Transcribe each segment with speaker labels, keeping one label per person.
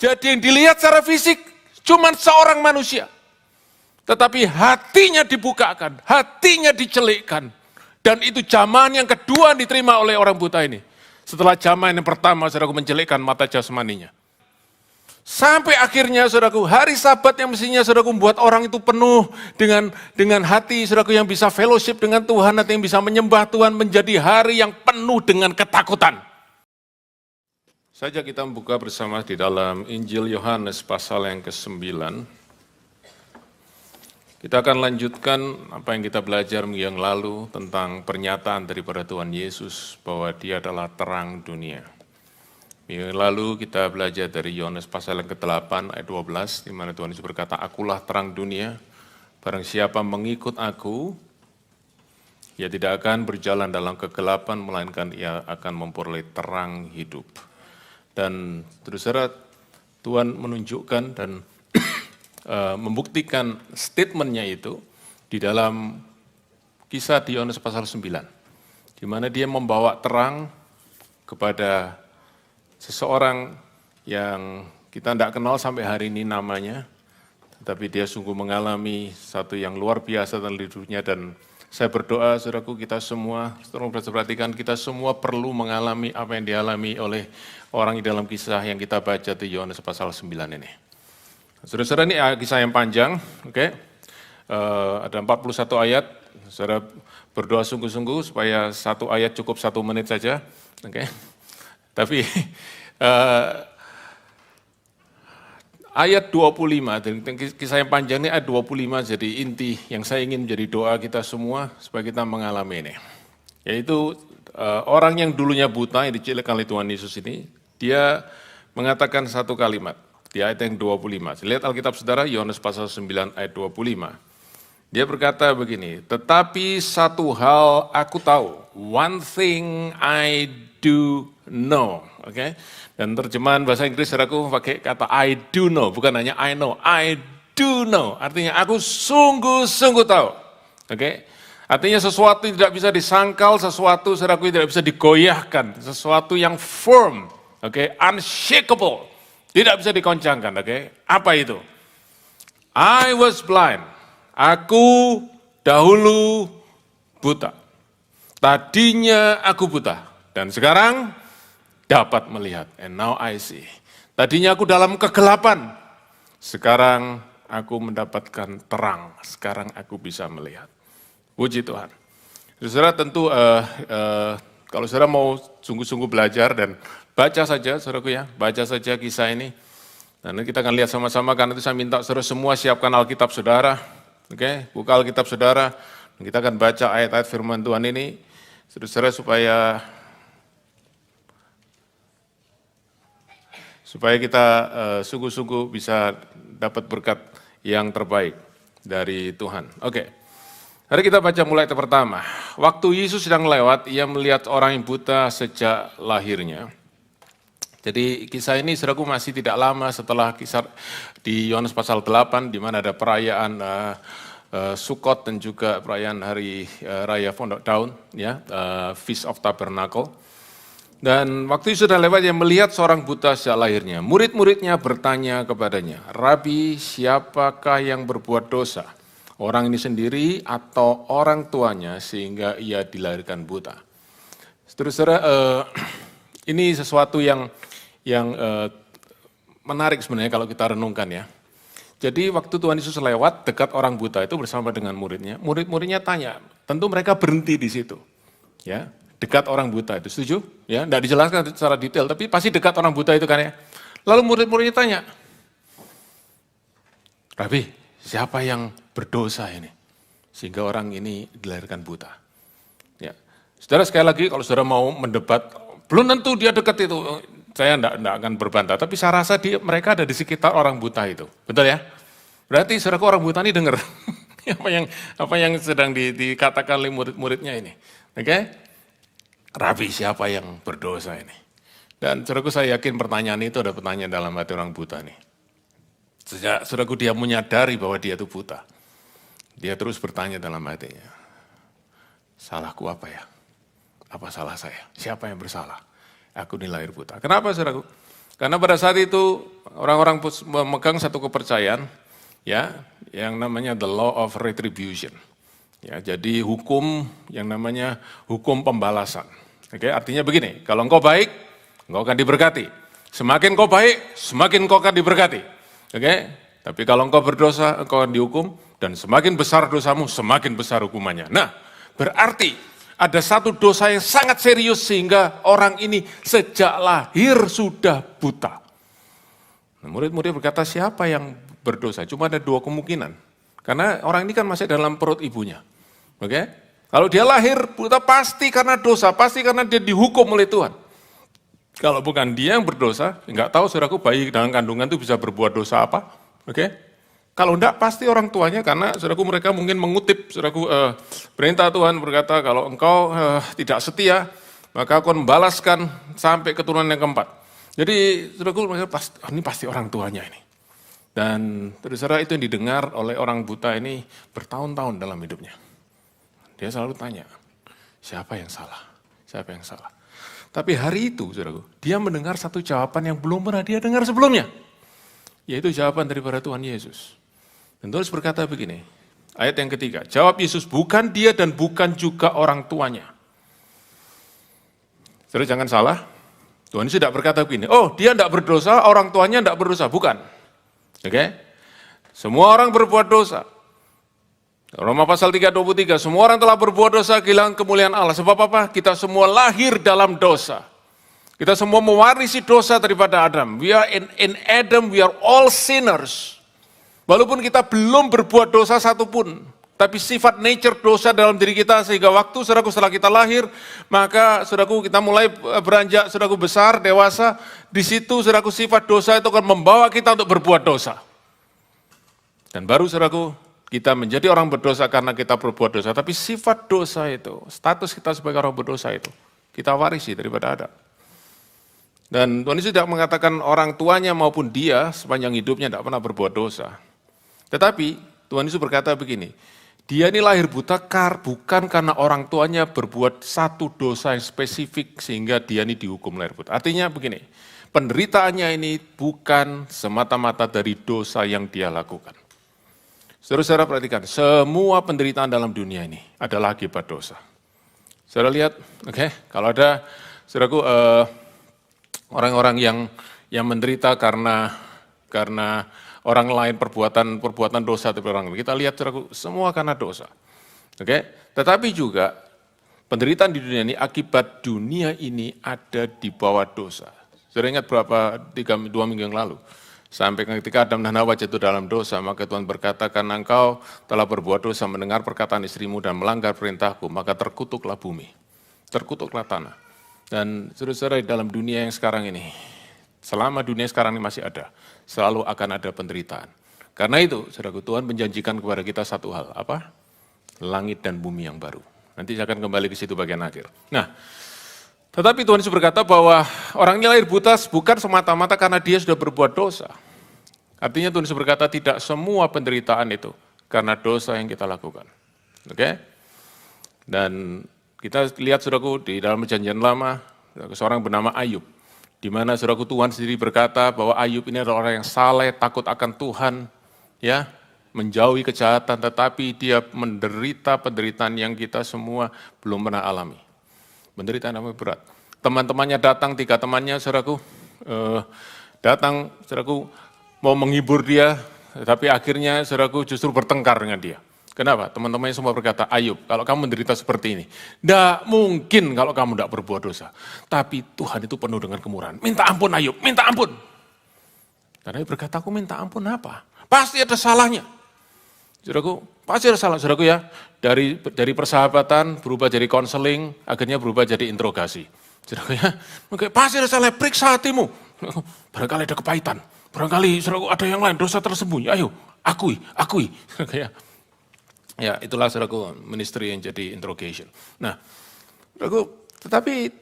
Speaker 1: Jadi yang dilihat secara fisik cuma seorang manusia. Tetapi hatinya dibukakan, hatinya dicelikkan. Dan itu jamahan yang kedua diterima oleh orang buta ini. Setelah jamahan yang pertama, saudaraku, mencelikkan mata jasmaninya. Sampai akhirnya, saudaraku, hari Sabat yang mestinya, saudaraku, membuat orang itu penuh dengan hati, saudaraku, yang bisa fellowship dengan Tuhan, hati yang bisa menyembah Tuhan, menjadi hari yang penuh dengan ketakutan. Saja kita membuka bersama di dalam Injil Yohanes pasal yang ke-9. Kita akan lanjutkan apa yang kita belajar minggu yang lalu tentang pernyataan daripada Tuhan Yesus bahwa Dia adalah terang dunia. Minggu yang lalu kita belajar dari Yohanes pasal yang ke-8 ayat 12, di mana Tuhan Yesus berkata, "Akulah terang dunia, barang siapa mengikut aku, ia tidak akan berjalan dalam kegelapan, melainkan ia akan memperoleh terang hidup." Dan terus terang Tuhan menunjukkan dan membuktikan statementnya itu di dalam kisah di Yohanes pasal 9, di mana dia membawa terang kepada seseorang yang kita tidak kenal sampai hari ini namanya, tetapi dia sungguh mengalami satu yang luar biasa dalam hidupnya. Dan saya berdoa, saudaraku, kita semua, tolong perhatikan, kita semua perlu mengalami apa yang dialami oleh orang di dalam kisah yang kita baca di Yohanes pasal 9 ini. Saudara-saudara, ini kisah yang panjang, oke? Ada 41 ayat, saudara berdoa sungguh-sungguh supaya satu ayat cukup 1 menit saja, oke? Tapi ayat 25, kisah yang panjang ini ayat 25, jadi inti yang saya ingin menjadi doa kita semua supaya kita mengalami ini. Yaitu orang yang dulunya buta, yang dicilikkan oleh Tuhan Yesus ini, dia mengatakan satu kalimat di ayat yang 25. Lihat Alkitab saudara, Yohanes pasal 9 ayat 25. Dia berkata begini, "Tetapi satu hal aku tahu, one thing I do know." Oke? Dan terjemahan bahasa Inggris saudaraku pakai kata I do know, bukan hanya I know, I do know. Artinya aku sungguh-sungguh tahu. Oke? Artinya sesuatu yang tidak bisa disangkal, sesuatu saudaraku tidak bisa digoyahkan, sesuatu yang firm, oke, unshakable, tidak bisa dikoncangkan, oke? Apa itu? I was blind. Aku dahulu buta. Tadinya aku buta dan sekarang dapat melihat. And now I see. Tadinya aku dalam kegelapan. Sekarang aku mendapatkan terang. Sekarang aku bisa melihat. Puji Tuhan. Saudara tentu kalau saudara mau sungguh-sungguh belajar dan baca saja, saudaraku ya, baca saja kisah ini. Dan kita akan lihat sama-sama, karena itu saya minta saudara semua siapkan Alkitab saudara. Oke, buka Alkitab saudara. Dan kita akan baca ayat-ayat firman Tuhan ini, saudara supaya kita sungguh-sungguh bisa dapat berkat yang terbaik dari Tuhan. Oke. Mari kita baca mulai ayat pertama. Waktu Yesus sedang lewat, ia melihat orang yang buta sejak lahirnya. Jadi kisah ini saudaraku masih tidak lama setelah kisah di Yohanes pasal 8, di mana ada perayaan Sukot dan juga perayaan hari raya Pondok Daun, ya, Feast of Tabernacle. Dan waktu itu sudah lewat, ia melihat seorang buta sejak lahirnya. Murid-muridnya bertanya kepadanya, "Rabi, siapakah yang berbuat dosa? Orang ini sendiri atau orang tuanya sehingga ia dilahirkan buta?" Saudara, ini sesuatu yang menarik sebenarnya kalau kita renungkan ya. Jadi waktu Tuhan Yesus lewat dekat orang buta itu bersama dengan muridnya, murid-muridnya tanya, tentu mereka berhenti di situ, ya, dekat orang buta itu, setuju? Ya, tidak dijelaskan secara detail, tapi pasti dekat orang buta itu kan ya. Lalu murid-muridnya tanya, "Rabi, siapa yang berdosa ini sehingga orang ini dilahirkan buta?" Ya, saudara sekali lagi kalau saudara mau mendebat, belum tentu dia dekat itu. Saya tidak akan berbantah, tapi saya rasa mereka ada di sekitar orang buta itu, betul ya? Berarti saudaraku orang buta ini dengar apa yang sedang dikatakan oleh murid-muridnya ini, oke? Rabi, siapa yang berdosa ini? Dan saudaraku saya yakin pertanyaan itu ada pertanyaan dalam hati orang buta ini. Sejak saudaraku dia menyadari bahwa dia itu buta, dia terus bertanya dalam hatinya, salahku apa ya? Apa salah saya? Siapa yang bersalah? Aku dilahir buta. Kenapa saudaraku? Karena pada saat itu orang-orang memegang satu kepercayaan, ya, yang namanya the law of retribution. Ya, jadi hukum yang namanya hukum pembalasan. Oke, artinya begini, kalau engkau baik, engkau akan diberkati. Semakin kau baik, semakin kau akan diberkati. Oke, tapi kalau engkau berdosa, engkau akan dihukum, dan semakin besar dosamu, semakin besar hukumannya. Nah, berarti ada satu dosa yang sangat serius sehingga orang ini sejak lahir sudah buta. Nah, murid-murid berkata, siapa yang berdosa? Cuma ada dua kemungkinan. Karena orang ini kan masih dalam perut ibunya. Oke? Kalau dia lahir buta pasti karena dosa, pasti karena dia dihukum oleh Tuhan. Kalau bukan dia yang berdosa, enggak tahu saudaraku bayi dalam kandungan itu bisa berbuat dosa apa. Oke? Kalau enggak pasti orang tuanya, karena saudaraku mereka mungkin mengutip saudaraku perintah Tuhan berkata, kalau engkau tidak setia, maka aku akan membalaskan sampai keturunan yang keempat. Jadi saudaraku mereka ini pasti orang tuanya ini. Dan saudara itu yang didengar oleh orang buta ini bertahun-tahun dalam hidupnya. Dia selalu tanya, siapa yang salah? Siapa yang salah? Tapi hari itu saudaraku, dia mendengar satu jawaban yang belum pernah dia dengar sebelumnya. Yaitu jawaban daripada Tuhan Yesus. Dan Tuhan berkata begini, ayat yang ketiga, jawab Yesus, bukan dia dan bukan juga orang tuanya. Saudara jangan salah, Tuhan Yesus tidak berkata begini, oh dia tidak berdosa, orang tuanya tidak berdosa, bukan. Oke? Semua orang berbuat dosa. Roma pasal 3:23, semua orang telah berbuat dosa, kehilangan kemuliaan Allah. Sebab apa? Kita semua lahir dalam dosa. Kita semua mewarisi dosa daripada Adam. We are in Adam, we are all sinners. Walaupun kita belum berbuat dosa satupun, tapi sifat nature dosa dalam diri kita sehingga waktu saudaraku setelah kita lahir, maka saudaraku kita mulai beranjak saudaraku besar, dewasa, di situ saudaraku sifat dosa itu akan membawa kita untuk berbuat dosa. Dan baru saudaraku kita menjadi orang berdosa karena kita berbuat dosa, tapi sifat dosa itu, status kita sebagai orang berdosa itu, kita warisi daripada Adam. Dan Tuhan Yesus tidak mengatakan orang tuanya maupun dia sepanjang hidupnya tidak pernah berbuat dosa. Tetapi Tuhan Yesus berkata begini, dia ini lahir buta bukan karena orang tuanya berbuat satu dosa yang spesifik sehingga dia ini dihukum lahir buta. Artinya begini, penderitaannya ini bukan semata-mata dari dosa yang dia lakukan. Saudara-saudara perhatikan, semua penderitaan dalam dunia ini adalah akibat dosa. Saudara lihat, oke, kalau ada saudaraku orang-orang yang menderita karena orang lain perbuatan dosa dari orang lain. Kita lihat semua karena dosa. Oke? Tetapi juga penderitaan di dunia ini akibat dunia ini ada di bawah dosa. Saya ingat berapa 2 minggu yang lalu. Sampai ketika Adam dan Hawa jatuh dalam dosa, maka Tuhan berkata, karena engkau telah berbuat dosa mendengar perkataan istrimu dan melanggar perintahku, maka terkutuklah bumi, terkutuklah tanah. Dan saudara-saudara dalam dunia yang sekarang ini, selama dunia sekarang ini masih ada, selalu akan ada penderitaan. Karena itu, saudaraku, Tuhan menjanjikan kepada kita satu hal, apa? Langit dan bumi yang baru. Nanti saya akan kembali ke situ bagian akhir. Nah, tetapi Tuhan Yesus berkata bahwa orang ini lahir buta bukan semata-mata karena dia sudah berbuat dosa. Artinya Tuhan Yesus berkata tidak semua penderitaan itu karena dosa yang kita lakukan. Oke? Dan kita lihat saudaraku di dalam perjanjian lama, seorang bernama Ayub. Di mana saudaraku Tuhan sendiri berkata bahwa Ayub ini adalah orang yang saleh, takut akan Tuhan, ya, menjauhi kejahatan, tetapi dia menderita penderitaan yang kita semua belum pernah alami. Penderitaan yang berat. Teman-temannya datang, 3 temannya saudaraku, datang saudaraku mau menghibur dia, tapi akhirnya saudaraku justru bertengkar dengan dia. Kenapa? Teman-temannya semua berkata, Ayub, kalau kamu menderita seperti ini, tidak mungkin kalau kamu tidak berbuat dosa. Tapi Tuhan itu penuh dengan kemurahan. Minta ampun Ayub, minta ampun. Dan Ayub berkata, aku minta ampun apa? Pasti ada salahnya. Saudaraku, pasti ada salah, saudaraku ya. Dari persahabatan berubah jadi konseling, akhirnya berubah jadi interogasi. Saudaraku ya, pasti ada salah, periksa hatimu. Barangkali ada kepahitan, barangkali saudaraku ada yang lain, dosa tersembunyi. Ayo, akui. Ya, itulah saudaraku ministry yang jadi interrogation. Nah, saudaraku, tetapi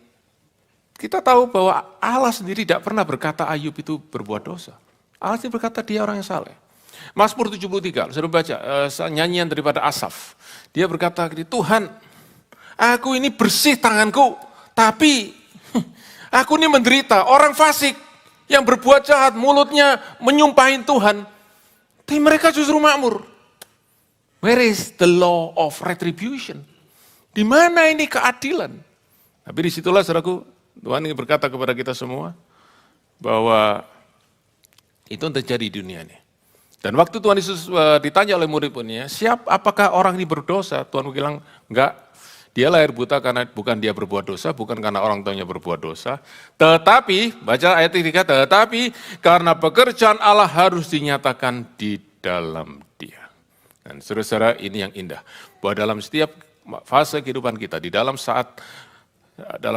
Speaker 1: kita tahu bahwa Allah sendiri tidak pernah berkata Ayub itu berbuat dosa. Allah sendiri berkata dia orang yang saleh. Mazmur 73, saudara baca nyanyian daripada Asaf. Dia berkata, Tuhan, aku ini bersih tanganku, tapi aku ini menderita, orang fasik. yang berbuat jahat, mulutnya menyumpahin Tuhan, tapi mereka justru makmur. Where is the law of retribution? Di mana ini keadilan? Tapi disitulah saudaraku, Tuhan ingin berkata kepada kita semua, bahwa itu yang terjadi di dunia ini. Dan waktu Tuhan Yesus ditanya oleh murid-muridnya, apakah orang ini berdosa? Tuhan bilang, enggak. Dia lahir buta karena bukan dia berbuat dosa, bukan karena orang tuanya berbuat dosa. Tetapi, baca ayat 3, tetapi karena pekerjaan Allah harus dinyatakan di dalam dia. Dan saudara-saudara, ini yang indah. Bahwa dalam setiap fase kehidupan kita, di dalam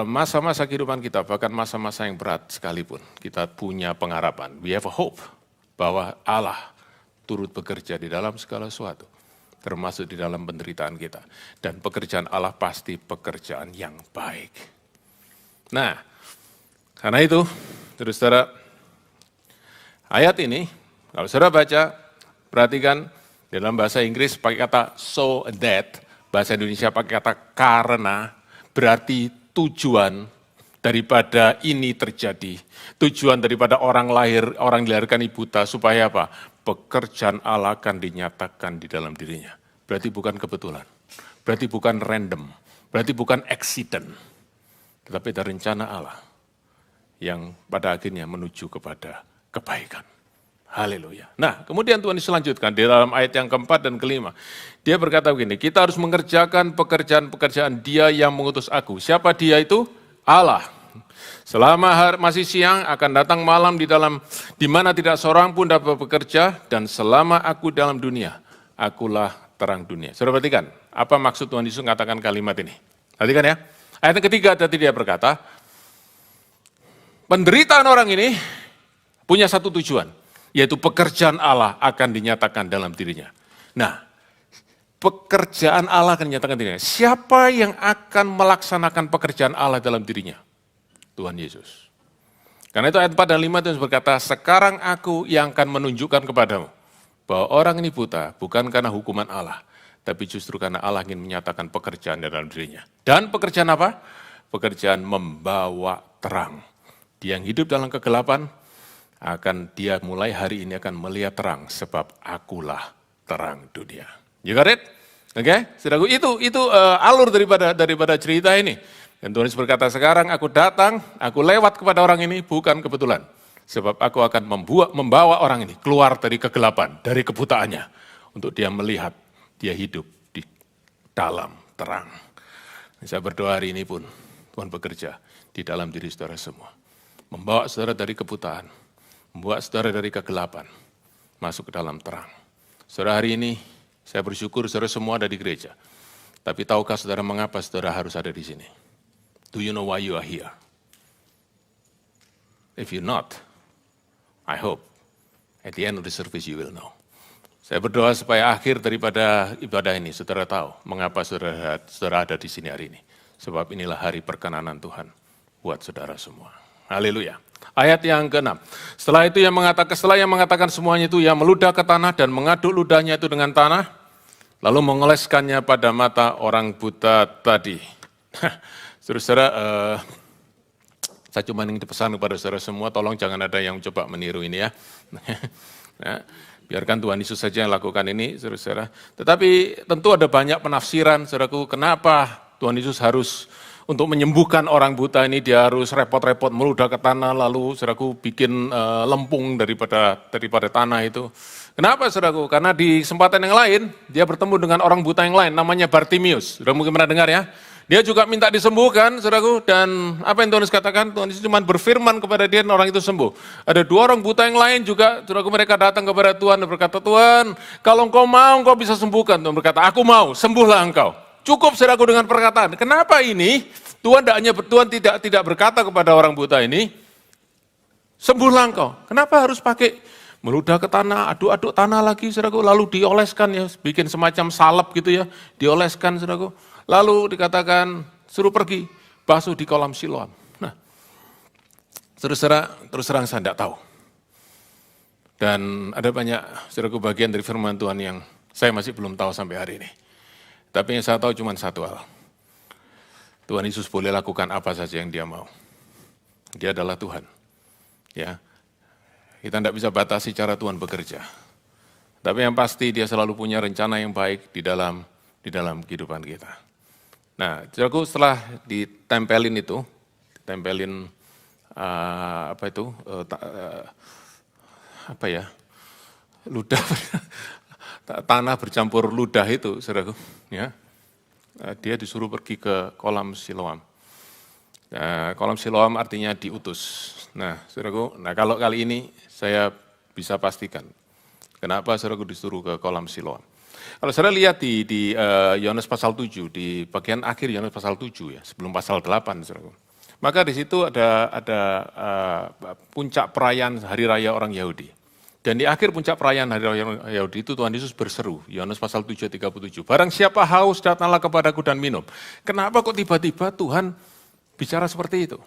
Speaker 1: masa-masa kehidupan kita, bahkan masa-masa yang berat sekalipun, kita punya pengharapan. We have a hope bahwa Allah turut bekerja di dalam segala sesuatu, termasuk di dalam penderitaan kita. Dan pekerjaan Allah pasti pekerjaan yang baik. Nah, karena itu, saudara, ayat ini, kalau saudara baca, perhatikan dalam bahasa Inggris pakai kata so that, bahasa Indonesia pakai kata karena, berarti tujuan daripada ini terjadi. Tujuan daripada orang dilahirkan buta, supaya apa? Pekerjaan Allah akan dinyatakan di dalam dirinya. Berarti bukan kebetulan, berarti bukan random, berarti bukan accident, tetapi ada rencana Allah yang pada akhirnya menuju kepada kebaikan. Haleluya. Nah, kemudian Tuhan Yesus lanjutkan di dalam ayat yang keempat dan kelima. Dia berkata begini, kita harus mengerjakan pekerjaan-pekerjaan Dia yang mengutus aku. Siapa Dia itu? Allah. Selama masih siang akan datang malam di mana tidak seorang pun dapat bekerja, dan selama aku dalam dunia, akulah terang dunia. Saudara perhatikan, apa maksud Tuhan Yesus mengatakan kalimat ini? Perhatikan ya. Ayat yang ketiga tadi dia berkata, penderitaan orang ini punya satu tujuan, yaitu pekerjaan Allah akan dinyatakan dalam dirinya. Nah, pekerjaan Allah akan dinyatakan dirinya. Siapa yang akan melaksanakan pekerjaan Allah dalam dirinya? Tuhan Yesus. Karena itu ayat 4 dan 5 Tuhan berkata, sekarang aku yang akan menunjukkan kepadamu bahwa orang ini buta bukan karena hukuman Allah, tapi justru karena Allah ingin menyatakan pekerjaan dalam dirinya. Dan pekerjaan apa? Pekerjaan membawa terang. Dia yang hidup dalam kegelapan, dia mulai hari ini akan melihat terang, sebab akulah terang dunia. You got it? Oke? Saudaraku, itu alur daripada cerita ini. Dan Tuhan Yesus berkata, sekarang aku datang, aku lewat kepada orang ini, bukan kebetulan. Sebab aku akan membawa orang ini keluar dari kegelapan, dari kebutaannya. Untuk dia melihat, dia hidup di dalam terang. Dan saya berdoa hari ini pun, Tuhan bekerja di dalam diri saudara semua. Membawa saudara dari kebutaan, membawa saudara dari kegelapan, masuk ke dalam terang. Saudara, hari ini, saya bersyukur saudara semua ada di gereja. Tapi tahukah saudara mengapa saudara harus ada di sini? Do you know why you are here? If you're not, I hope at the end of the service you will know. Saya berdoa supaya akhir daripada ibadah ini, saudara tahu mengapa saudara ada di sini hari ini. Sebab inilah hari perkenanan Tuhan buat saudara semua. Haleluya. Ayat yang ke-6. Setelah yang mengatakan semuanya itu, ia meludah ke tanah dan mengaduk ludahnya itu dengan tanah, lalu mengoleskannya pada mata orang buta tadi. Saudara, saya cuma ingin pesan kepada saudara semua, tolong jangan ada yang coba meniru ini ya. Biarkan Tuhan Yesus saja yang lakukan ini, saudara. Tetapi tentu ada banyak penafsiran, saudaraku, kenapa Tuhan Yesus harus untuk menyembuhkan orang buta ini, dia harus repot-repot meludah ke tanah, lalu saudaraku bikin lempung daripada tanah itu. Kenapa saudaraku? Karena di kesempatan yang lain, dia bertemu dengan orang buta yang lain, namanya Bartimius. Sudah mungkin pernah dengar ya? Dia juga minta disembuhkan, saudaraku, dan apa yang Tuhan Yesus katakan? Tuhan Yesus cuma berfirman kepada dia dan orang itu sembuh. Ada dua orang buta yang lain juga, saudaraku, mereka datang kepada Tuhan dan berkata, Tuhan, kalau engkau mau, engkau bisa sembuhkan. Tuhan berkata, aku mau, sembuhlah engkau. Cukup saudaraku dengan perkataan. Kenapa ini? Tuhan tidak berkata kepada orang buta ini, sembuhlah engkau. Kenapa harus pakai meludah ke tanah, aduk-aduk tanah lagi, saudaraku, lalu dioleskan ya, bikin semacam salep gitu ya, dioleskan, saudaraku. Lalu dikatakan, suruh pergi, basuh di kolam Siloam. Nah, terus terang saya tidak tahu. Dan ada banyak, saudaraku, bagian dari firman Tuhan yang saya masih belum tahu sampai hari ini. Tapi yang saya tahu cuma satu hal. Tuhan Yesus boleh lakukan apa saja yang dia mau. Dia adalah Tuhan. Ya, Kita tidak bisa batasi cara Tuhan bekerja. Tapi yang pasti dia selalu punya rencana yang baik di dalam kehidupan kita. Nah, saudaraku, setelah ditempelin itu, ludah, tanah bercampur ludah itu, saudaraku, ya, dia disuruh pergi ke kolam Siloam. Kolam Siloam artinya diutus. Nah, saudaraku, kalau kali ini saya bisa pastikan kenapa saudaraku disuruh ke kolam Siloam. Kalau saudara lihat di Yohanes pasal 7, di bagian akhir Yohanes pasal 7 ya, sebelum pasal 8, saudaraku. Maka di situ ada puncak perayaan Hari Raya orang Yahudi. Dan di akhir puncak perayaan Hari Raya orang Yahudi itu Tuhan Yesus berseru, Yohanes pasal 7 ayat 37. Barang siapa haus, datanglah kepadaku dan minum. Kenapa kok tiba-tiba Tuhan bicara seperti itu?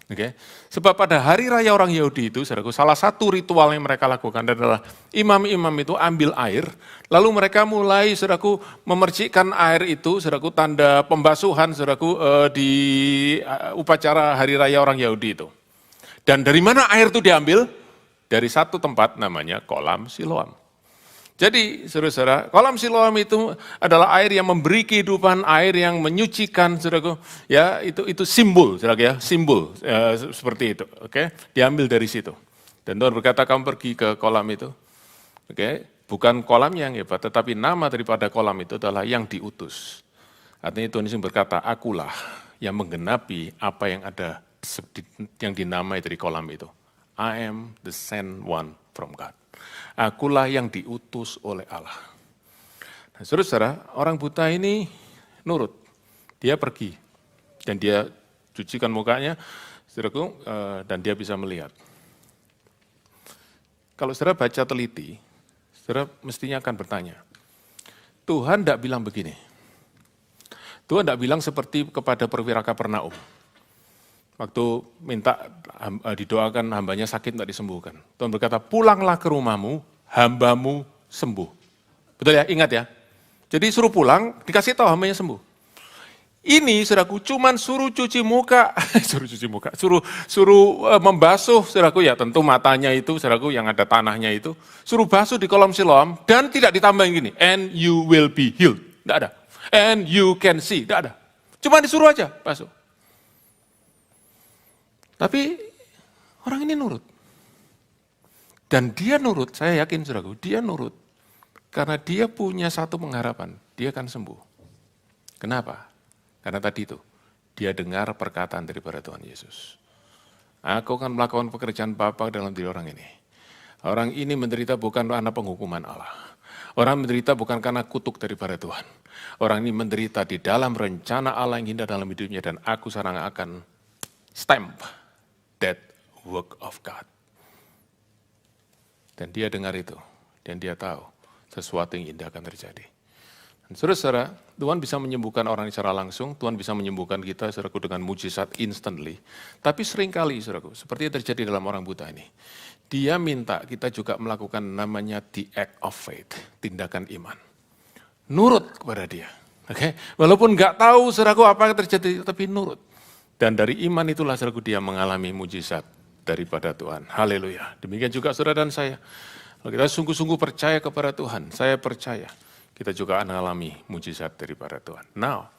Speaker 1: Okay. Sebab pada hari raya orang Yahudi itu, saudaraku, salah satu ritual yang mereka lakukan adalah imam-imam itu ambil air, lalu mereka mulai, saudaraku, memercikkan air itu, saudaraku, tanda pembasuhan, saudaraku, di upacara hari raya orang Yahudi itu. Dan dari mana air itu diambil? Dari satu tempat namanya kolam Siloam. Jadi, saudara-saudara, kolam Siloam itu adalah air yang memberi kehidupan, air yang menyucikan, saudaraku. Ya, itu simbol, saudaraku ya, simbol seperti itu. Oke, diambil dari situ. Dan Tuhan berkata, kamu pergi ke kolam itu. Oke, bukan kolamnya yang hebat, tetapi nama daripada kolam itu adalah yang diutus. Artinya Tuhan Yesus berkata, akulah yang menggenapi apa yang ada yang dinamai dari kolam itu. I am the sent one from God. Akulah yang diutus oleh Allah. Nah, saudara, orang buta ini nurut. Dia pergi dan dia cucikan mukanya, saudaraku, dan dia bisa melihat. Kalau saudara baca teliti, saudara mestinya akan bertanya, Tuhan tidak bilang begini. Tuhan tidak bilang seperti kepada perwira Kapernaum. Waktu minta didoakan hambanya sakit tidak disembuhkan. Tuhan berkata, pulanglah ke rumahmu, hambamu sembuh. Betul ya, ingat ya. Jadi suruh pulang, dikasih tahu hambanya sembuh. Ini, saudaraku, cuman suruh cuci muka, suruh membasuh, saudaraku, ya tentu matanya itu, saudaraku, yang ada tanahnya itu, suruh basuh di kolam Siloam, dan tidak ditambahin gini, and you will be healed. Tidak ada. And you can see, tidak ada. Cuma disuruh aja basuh. Tapi orang ini nurut. Dan dia nurut, saya yakin saudaraku, dia nurut. Karena dia punya satu pengharapan, dia akan sembuh. Kenapa? Karena tadi itu, dia dengar perkataan daripada Tuhan Yesus. Aku akan melakukan pekerjaan Bapa dalam diri orang ini. Orang ini menderita bukan karena penghukuman Allah. Orang menderita bukan karena kutuk daripada Tuhan. Orang ini menderita di dalam rencana Allah yang indah dalam hidupnya, dan aku sekarang akan stamp that work of God. Dan dia dengar itu, dan dia tahu sesuatu yang indah akan terjadi. Dan saudara-saudara, Tuhan bisa menyembuhkan orang secara langsung, Tuhan bisa menyembuhkan kita, saudaraku, dengan mujizat instantly. Tapi seringkali, saudaraku, seperti yang terjadi dalam orang buta ini, dia minta kita juga melakukan namanya the act of faith, tindakan iman. Nurut kepada dia. Okay? Walaupun nggak tahu, saudaraku, apa yang terjadi, tapi nurut. Dan dari iman itulah, saudaraku, dia mengalami mujizat daripada Tuhan. Haleluya. Demikian juga saudara dan saya. Kalau kita sungguh-sungguh percaya kepada Tuhan, saya percaya kita juga akan mengalami mujizat daripada Tuhan. Now,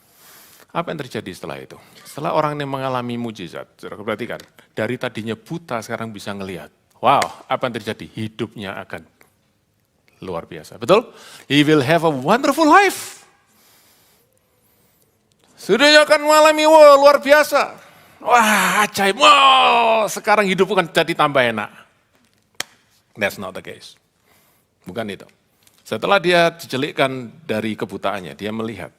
Speaker 1: apa yang terjadi setelah itu? Setelah orang ini mengalami mujizat, saudara perhatikan, dari tadinya buta sekarang bisa ngelihat. Wow, apa yang terjadi? Hidupnya akan luar biasa. Betul? He will have a wonderful life. Sudah akan mengalami luar biasa. Wah, ajaib. Wow, sekarang hidup bukan jadi tambah enak. That's not the case. Bukan itu. Setelah dia dijelikkan dari kebutaannya, dia melihat.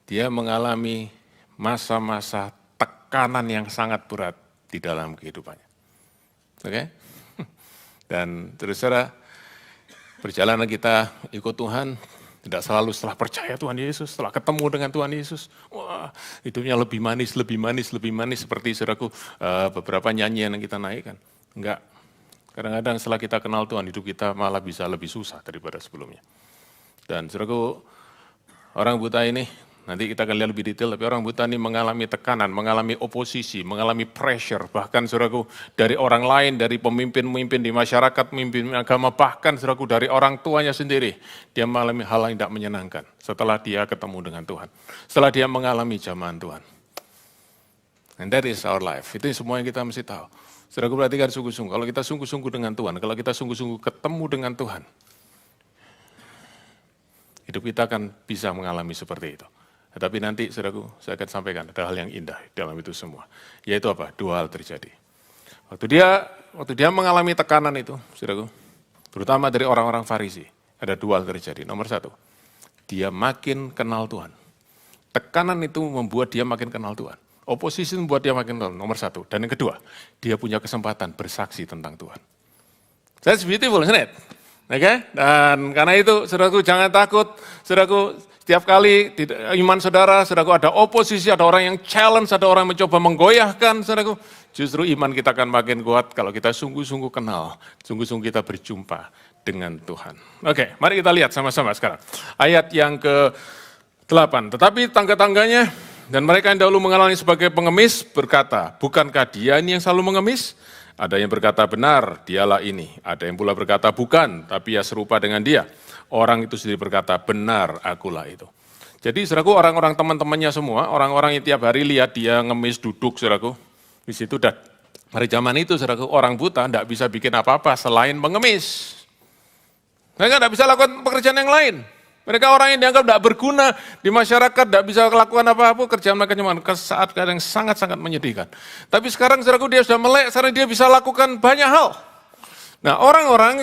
Speaker 1: Dia mengalami masa-masa tekanan yang sangat berat di dalam kehidupannya. Oke? Dan terus saudara, perjalanan kita ikut Tuhan, tidak selalu setelah percaya Tuhan Yesus, setelah ketemu dengan Tuhan Yesus, wah hidupnya lebih manis, seperti saudaraku beberapa nyanyian yang kita naikkan. Enggak. Kadang-kadang setelah kita kenal Tuhan, hidup kita malah bisa lebih susah daripada sebelumnya. Dan saudaraku, orang buta ini Nanti kita akan lihat lebih detail, tapi orang buta ini mengalami tekanan, mengalami oposisi, mengalami pressure, bahkan saudaraku dari orang lain, dari pemimpin-pemimpin di masyarakat, pemimpin agama, bahkan saudaraku dari orang tuanya sendiri. Dia mengalami hal yang tidak menyenangkan setelah dia ketemu dengan Tuhan. Setelah dia mengalami jamahan Tuhan. And that is our life. Itu semua yang kita mesti tahu. Saudaraku perhatikan sungguh-sungguh, kalau kita sungguh-sungguh dengan Tuhan, kalau kita sungguh-sungguh ketemu dengan Tuhan, hidup kita akan bisa mengalami seperti itu. Tetapi nanti, saudaraku, saya akan sampaikan ada hal yang indah dalam itu semua. Yaitu apa? Dua hal terjadi. Waktu dia mengalami tekanan itu, saudaraku, terutama dari orang-orang Farisi, ada dua hal terjadi. Nomor satu, dia makin kenal Tuhan. Tekanan itu membuat dia makin kenal Tuhan. Oposisi membuat dia makin kenal, nomor satu. Dan yang kedua, dia punya kesempatan bersaksi tentang Tuhan. That's beautiful, isn't it? Oke? Dan karena itu, saudaraku, jangan takut, saudaraku, setiap kali iman saudaraku ada oposisi, ada orang yang challenge, ada orang yang mencoba menggoyahkan, saudaraku, justru iman kita akan makin kuat kalau kita sungguh-sungguh kenal, sungguh-sungguh kita berjumpa dengan Tuhan. Oke, mari kita lihat sama-sama sekarang. Ayat yang ke-8, tetapi tangga-tangganya dan mereka yang dahulu mengalami sebagai pengemis berkata, bukankah dia ini yang selalu mengemis? Ada yang berkata benar, dialah ini. Ada yang pula berkata bukan, tapi ya serupa dengan dia. Orang itu sendiri berkata, benar akulah itu. Jadi saudaraku, orang-orang teman-temannya semua, orang-orang yang tiap hari lihat dia ngemis duduk, saudaraku. Di situ dan pada zaman itu, saudaraku, orang buta tidak bisa bikin apa-apa selain mengemis. Mereka tidak bisa lakukan pekerjaan yang lain. Mereka orang yang dianggap tidak berguna di masyarakat, tidak bisa melakukan apa-apa, kerjaan mereka cuma saat yang sangat-sangat menyedihkan. Tapi sekarang, saudaraku, dia sudah melek, sekarang dia bisa lakukan banyak hal. Nah, orang-orang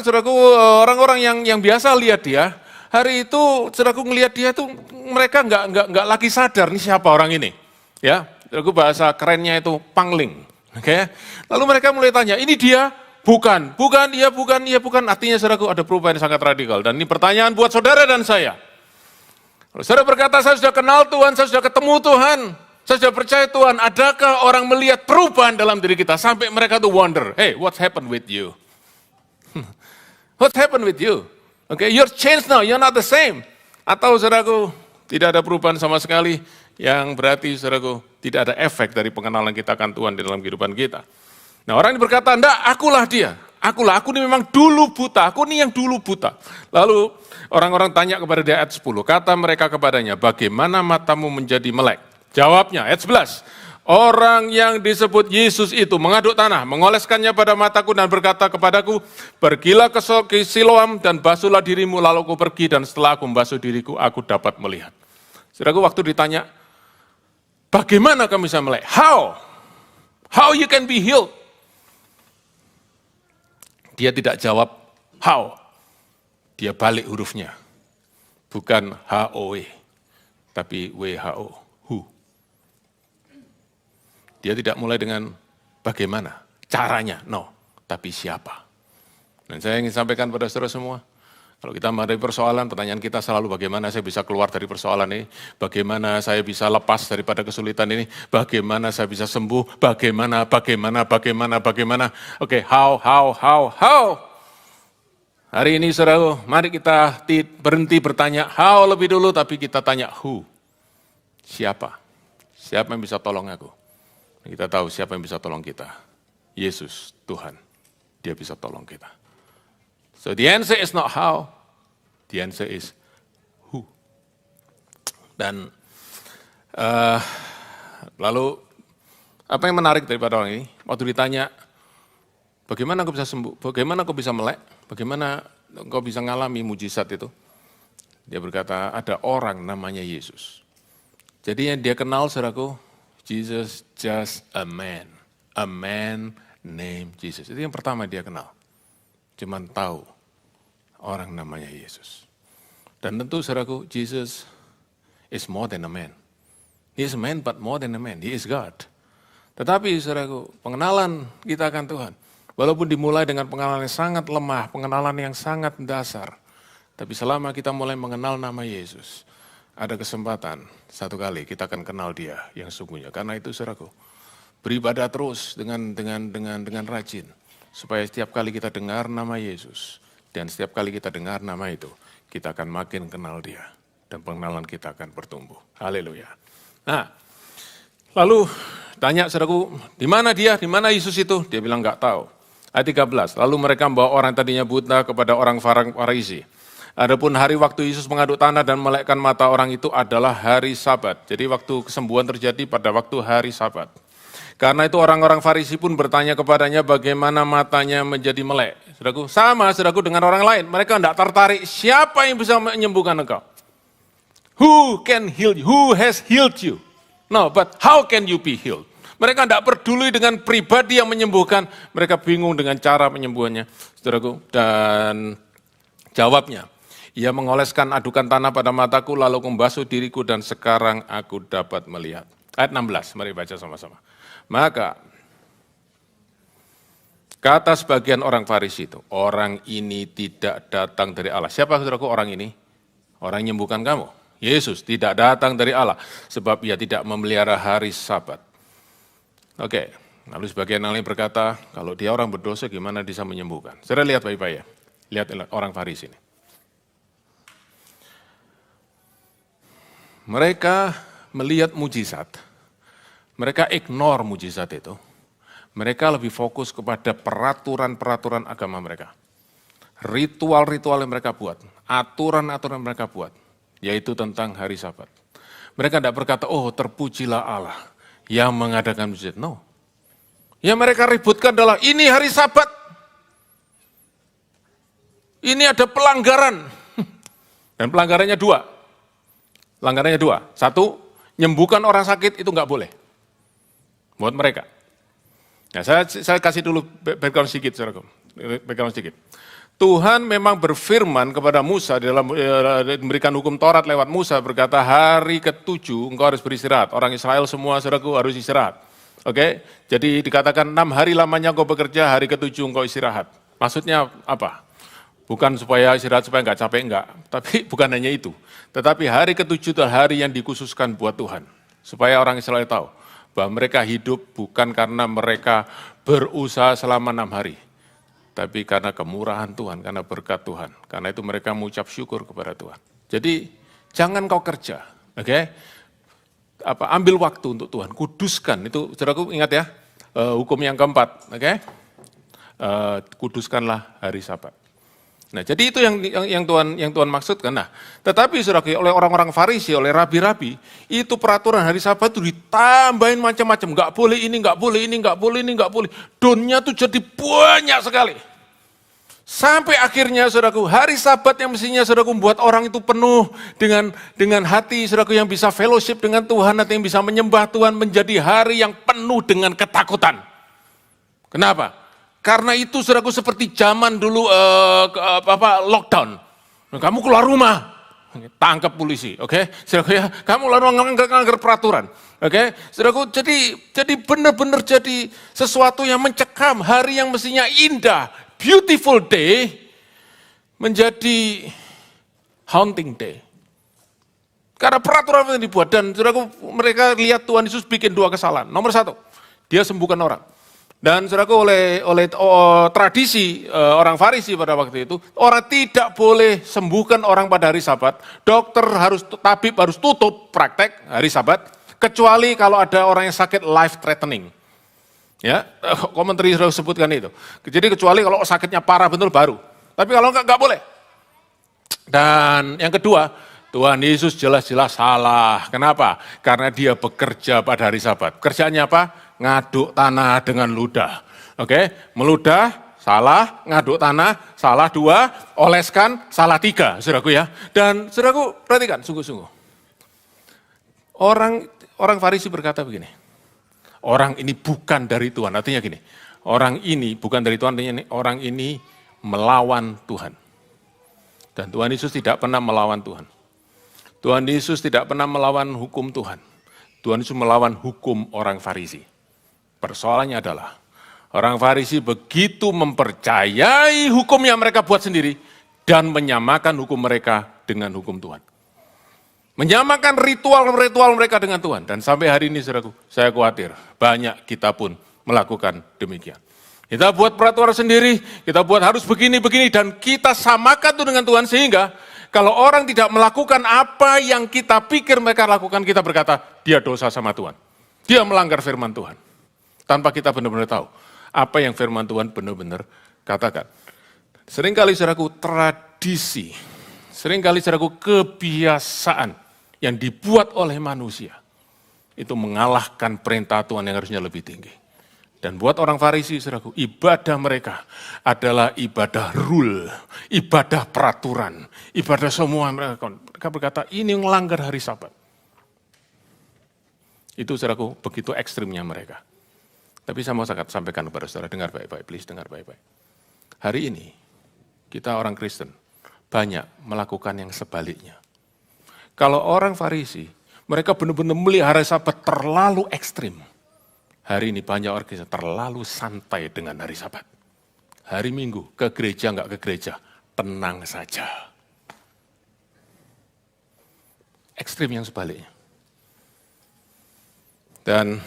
Speaker 1: yang biasa lihat dia, hari itu, saudaraku ngelihat dia itu mereka nggak lagi sadar nih siapa orang ini, ya. Saudaraku bahasa kerennya itu pangling, oke? Lalu mereka mulai tanya, ini dia? Bukan. Artinya saudaraku ada perubahan yang sangat radikal. Dan ini pertanyaan buat saudara dan saya. Kalau saudara berkata, saya sudah kenal Tuhan, saya sudah ketemu Tuhan, saya sudah percaya Tuhan, adakah orang melihat perubahan dalam diri kita sampai mereka tuh wonder, hey, what's happened with you? What happened with you? Okay, you're changed now, you're not the same. Atau saudaraku, tidak ada perubahan sama sekali, yang berarti saudaraku, tidak ada efek dari pengenalan kita akan Tuhan di dalam kehidupan kita. Nah, orang ini berkata, enggak, akulah dia. Aku ini memang dulu buta, aku ini yang dulu buta. Lalu orang-orang tanya kepada dia ayat 10, kata mereka kepadanya, bagaimana matamu menjadi melek? Jawabnya, ayat 11, orang yang disebut Yesus itu mengaduk tanah, mengoleskannya pada mataku dan berkata kepadaku, pergilah ke Siloam dan basuhlah dirimu, lalu aku pergi dan setelah aku membasuh diriku, aku dapat melihat. Saudaraku, waktu ditanya, bagaimana kamu bisa melek? How you can be healed? Dia tidak jawab how, dia balik hurufnya. Bukan H-O-E, tapi W-H-O, who. Dia tidak mulai dengan bagaimana, caranya, no, tapi siapa. Dan saya ingin sampaikan pada saudara semua, kalau kita menghadapi persoalan, pertanyaan kita selalu bagaimana saya bisa keluar dari persoalan ini, bagaimana saya bisa lepas daripada kesulitan ini, bagaimana saya bisa sembuh, bagaimana. Oke, how. Hari ini saudara, mari kita berhenti bertanya how lebih dulu, tapi kita tanya who. Siapa? Siapa yang bisa tolong aku? Kita tahu siapa yang bisa tolong kita. Yesus, Tuhan. Dia bisa tolong kita. So the answer is not how, the answer is who. Dan lalu apa yang menarik daripada orang ini? Waktu ditanya, bagaimana aku bisa sembuh, bagaimana aku bisa melek, bagaimana engkau bisa ngalami mujizat itu? Dia berkata, ada orang namanya Yesus. Jadi yang dia kenal, saudaraku, Jesus just a man named Jesus. Itu yang pertama dia kenal. Cuman tahu orang namanya Yesus. Dan tentu saudaraku, Jesus is more than a man. He is a man but more than a man, he is God. Tetapi saudaraku, pengenalan kita akan Tuhan, walaupun dimulai dengan pengenalan yang sangat lemah, pengenalan yang sangat dasar, tapi selama kita mulai mengenal nama Yesus, ada kesempatan satu kali kita akan kenal dia yang sungguhnya. Karena itu saudaraku, beribadah terus dengan rajin. Supaya setiap kali kita dengar nama Yesus, dan setiap kali kita dengar nama itu, kita akan makin kenal dia. dan pengenalan kita akan bertumbuh. Haleluya. Nah, lalu tanya saudaraku, di mana dia? Di mana Yesus itu? Dia bilang enggak tahu. Ayat 13, lalu mereka membawa orang tadinya buta kepada orang Farisi. Adapun hari waktu Yesus mengaduk tanah dan melekkan mata orang itu adalah hari Sabat. Jadi waktu kesembuhan terjadi pada waktu hari Sabat. Karena itu orang-orang Farisi pun bertanya kepadanya bagaimana matanya menjadi melek. Saudaraku, sama saudaraku dengan orang lain. Mereka tidak tertarik siapa yang bisa menyembuhkan engkau. Who can heal you? Who has healed you? No, but how can you be healed? Mereka tidak peduli dengan pribadi yang menyembuhkan. Mereka bingung dengan cara penyembuhannya. Saudaraku, dan jawabnya, ia mengoleskan adukan tanah pada mataku lalu membasuh diriku dan sekarang aku dapat melihat. Ayat 16, mari baca sama-sama. Maka kata sebagian orang Farisi itu, orang ini tidak datang dari Allah. Siapa saudaraku orang ini? Orang yang menyembuhkan kamu. Yesus tidak datang dari Allah sebab ia tidak memelihara hari Sabat. Oke, lalu sebagian yang lain berkata, kalau dia orang berdosa gimana bisa menyembuhkan? Saudara lihat baik-baik ya, lihat orang Farisi ini. Mereka melihat mujizat, mereka ignore mujizat itu. Mereka lebih fokus kepada peraturan-peraturan agama mereka. Ritual-ritual yang mereka buat, aturan-aturan yang mereka buat, yaitu tentang hari Sabat. Mereka tidak berkata, oh terpujilah Allah yang mengadakan mujizat. No. Yang mereka ributkan adalah ini hari Sabat. Ini ada pelanggaran. Dan pelanggarannya dua. Pelanggarannya dua. Satu, nyembuhkan orang sakit itu nggak boleh. Buat mereka. Nah, saya kasih dulu background sedikit, saudaraku. Background sedikit. Tuhan memang berfirman kepada Musa di dalam memberikan hukum Taurat lewat Musa berkata hari ke-7 engkau harus beristirahat. Orang Israel semua saudaraku harus istirahat. Oke? Jadi dikatakan 6 hari lamanya engkau bekerja, hari ke-7 engkau istirahat. Maksudnya apa? Bukan supaya istirahat supaya enggak capek, enggak. Tapi bukan hanya itu. Tetapi hari ke-7 itu hari yang dikhususkan buat Tuhan. Supaya orang Israel tahu bahwa mereka hidup bukan karena mereka berusaha selama 6 hari. Tapi karena kemurahan Tuhan, karena berkat Tuhan. Karena itu mereka mengucap syukur kepada Tuhan. Jadi jangan kau kerja, oke? Ambil waktu untuk Tuhan, kuduskan. Itu saudaraku ingat ya, hukum yang keempat, oke? Kuduskanlah hari Sabat. Nah, jadi itu yang Tuhan maksudkan. Nah, tetapi saudaraku oleh orang-orang Farisi, oleh rabi-rabi, itu peraturan hari Sabat itu ditambahin macam-macam. Enggak boleh ini, enggak boleh ini, enggak boleh ini, enggak boleh. Donnya tuh jadi banyak sekali. Sampai akhirnya saudaraku, hari Sabat yang mestinya saudaraku membuat orang itu penuh dengan hati saudaraku yang bisa fellowship dengan Tuhan, atau yang bisa menyembah Tuhan, menjadi hari yang penuh dengan ketakutan. Kenapa? Karena itu saudaraku seperti zaman dulu lockdown. Kamu keluar rumah, tangkap polisi, oke? Saudaraku ya, kamu lalu melanggar peraturan, oke? Saudaraku, jadi benar-benar jadi sesuatu yang mencekam, hari yang mestinya indah, beautiful day, menjadi haunting day. Karena peraturan yang dibuat, dan saudaraku mereka lihat Tuhan Yesus bikin dua kesalahan. Nomor satu, dia sembuhkan orang. Dan saudaraku oleh tradisi orang Farisi pada waktu itu, orang tidak boleh sembuhkan orang pada hari Sabat. Tabib harus tutup praktek hari Sabat, kecuali kalau ada orang yang sakit life threatening. Ya, komentari sudah sebutkan itu. Jadi kecuali kalau sakitnya parah betul baru. Tapi kalau enggak boleh. Dan yang kedua, Tuhan Yesus jelas-jelas salah. Kenapa? Karena dia bekerja pada hari Sabat. Kerjaannya apa? Ngaduk tanah dengan ludah. Oke, meludah, salah, ngaduk tanah, salah 2, oleskan, salah 3, saudaraku ya. Dan saudaraku, perhatikan sungguh-sungguh. Orang Farisi berkata begini, orang ini bukan dari Tuhan, artinya gini, orang ini bukan dari Tuhan, artinya orang ini melawan Tuhan. Dan Tuhan Yesus tidak pernah melawan Tuhan. Tuhan Yesus tidak pernah melawan hukum Tuhan. Tuhan Yesus melawan hukum orang Farisi. Persoalannya adalah, orang Farisi begitu mempercayai hukum yang mereka buat sendiri, dan menyamakan hukum mereka dengan hukum Tuhan. Menyamakan ritual-ritual mereka dengan Tuhan. Dan sampai hari ini saudaraku, saya khawatir banyak kita pun melakukan demikian. Kita buat peraturan sendiri, kita buat harus begini-begini, dan kita samakan itu dengan Tuhan, sehingga Kalau orang tidak melakukan apa yang kita pikir mereka lakukan, kita berkata, dia dosa sama Tuhan. Dia melanggar firman Tuhan. Tanpa kita benar-benar tahu apa yang firman Tuhan benar-benar katakan. Seringkali saudaraku tradisi, seringkali saudaraku kebiasaan yang dibuat oleh manusia, itu mengalahkan perintah Tuhan yang harusnya lebih tinggi. Dan buat orang Farisi, saudaraku, ibadah mereka adalah ibadah rule, ibadah peraturan, ibadah semua mereka berkata, ini melanggar hari Sabat. Itu saudaraku, begitu ekstrimnya mereka. Tapi saya mau sampaikan kepada saudara, dengar baik-baik, please dengar baik-baik. Hari ini, kita orang Kristen banyak melakukan yang sebaliknya. Kalau orang Farisi, mereka benar-benar melihara Sabat terlalu ekstrim. Hari ini banyak orang Kristen terlalu santai dengan hari Sabat. Hari Minggu, ke gereja enggak ke gereja, tenang saja. Ekstrim yang sebaliknya. Dan